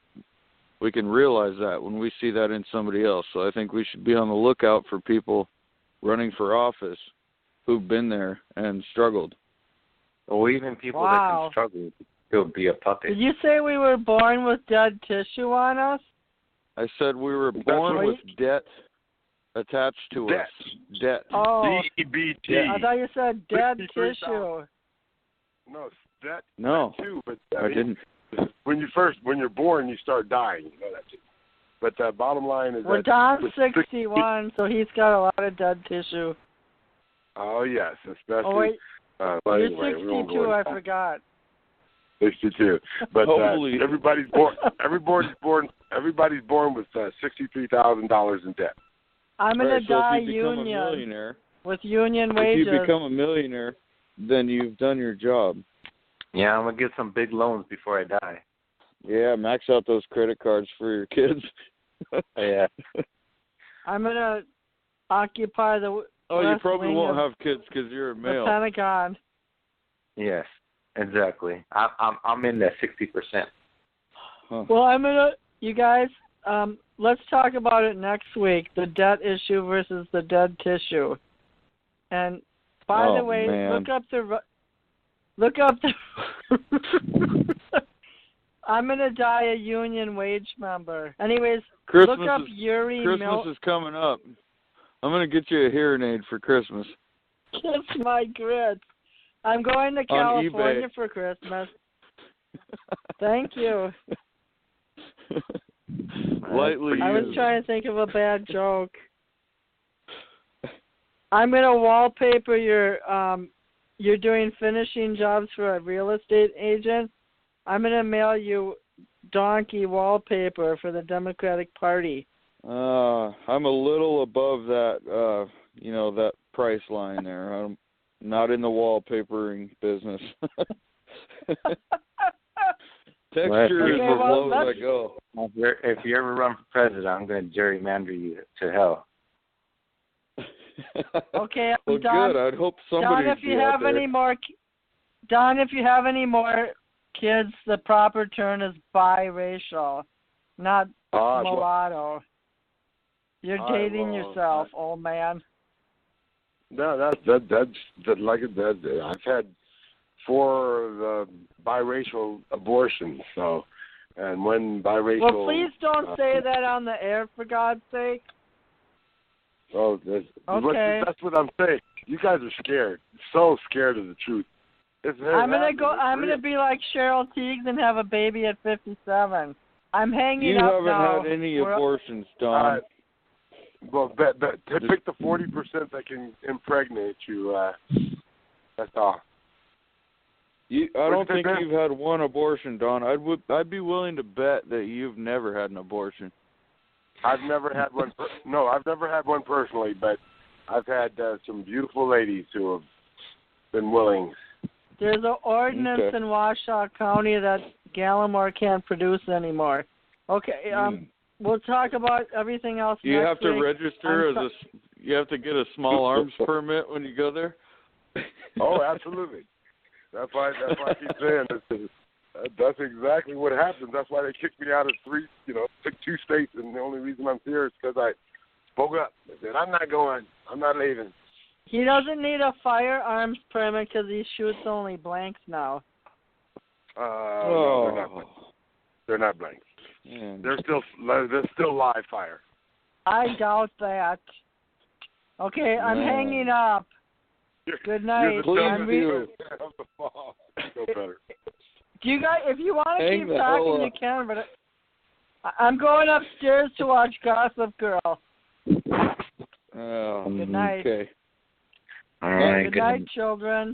realize that when we see that in somebody else. So I think we should be on the lookout for people running for office who've been there and struggled. Or even people that can struggle to be a puppet. Did you say we were born with dead tissue on us? I said we were born with debt attached to us. Debt. Oh, D-E-B-T. I thought you said dead 53,000. tissue. No, that No, too, but I didn't. When you're born, you start dying. You know that too. But the bottom line is Well, that Don's 61, so he's got a lot of dead tissue. Oh yes, especially. Oh wait, but you're anyway, we won't 62. go I into that. forgot. 62. But Holy. everybody's born. Everybody's born with $63,000 in debt. I'm gonna Right, so die if you become a union millionaire, with union if wages. you become a millionaire, then you've done your job. Yeah, I'm gonna get some big loans before I die. Yeah, max out those credit cards for your kids. Yeah. I'm gonna occupy the. Oh, you west probably wing won't of have kids because you're a the male. Pentagon. Yes, exactly. I'm in that 60%. Huh. Well, I'm gonna. You guys, let's talk about it next week. The debt issue versus the dead tissue. And by the way, man. look up the. I'm gonna die a union wage member. Anyways, look up Yuri Christmas is coming up. I'm gonna get you a hearing aid for Christmas. Kiss my grits. I'm going to California for Christmas. Thank you. Lightly I was used. trying to think of a bad joke. I'm gonna wallpaper your. You're doing finishing jobs for a real estate agent. I'm gonna mail you donkey wallpaper for the Democratic Party. I'm a little above that, that price line there. I'm not in the wallpapering business. Texture is as low as I go. If you ever run for president, I'm going to gerrymander you to hell. Okay, Well, Don. good. I'd hope somebody. Don, if you have any more, kids, the proper term is biracial, not Well, mulatto. You're dating well, yourself, old man. no, that's like it. I've had 4 biracial abortions. So, and when biracial. Well, please don't say that on the air, for God's sake. Oh, Okay. that's what I'm saying. You guys are scared. So scared of the truth. I'm gonna be like Cheryl Teagues and have a baby at 57. I'm hanging You up haven't now. had any abortions, Don. Well, pick the 40% that can impregnate you. That's all. I don't think you've had one abortion, Don. I'd be willing to bet that you've never had an abortion. I've never had one. No, I've never had one personally, but I've had some beautiful ladies who have been willing. There's an ordinance in Washoe County that Gallimore can't produce anymore. Okay, we'll talk about everything else You next have to week. register you have to get a small arms permit when you go there? Oh, absolutely. That's why I keep saying that's exactly what happens. That's why they kicked me out of 2 states, and the only reason I'm here is because I spoke up. I said, I'm not going. I'm not leaving. He doesn't need a firearms permit because he shoots only blanks now. No, they're not blanks. Man. They're still live fire. I doubt that. Okay, I'm hanging up. Good night. Please Go better. Do you guys, if you want to Hang keep the talking, hell you up. can. But I'm going upstairs to watch Gossip Girl. Oh, Good night. Okay. All right. Good night, children.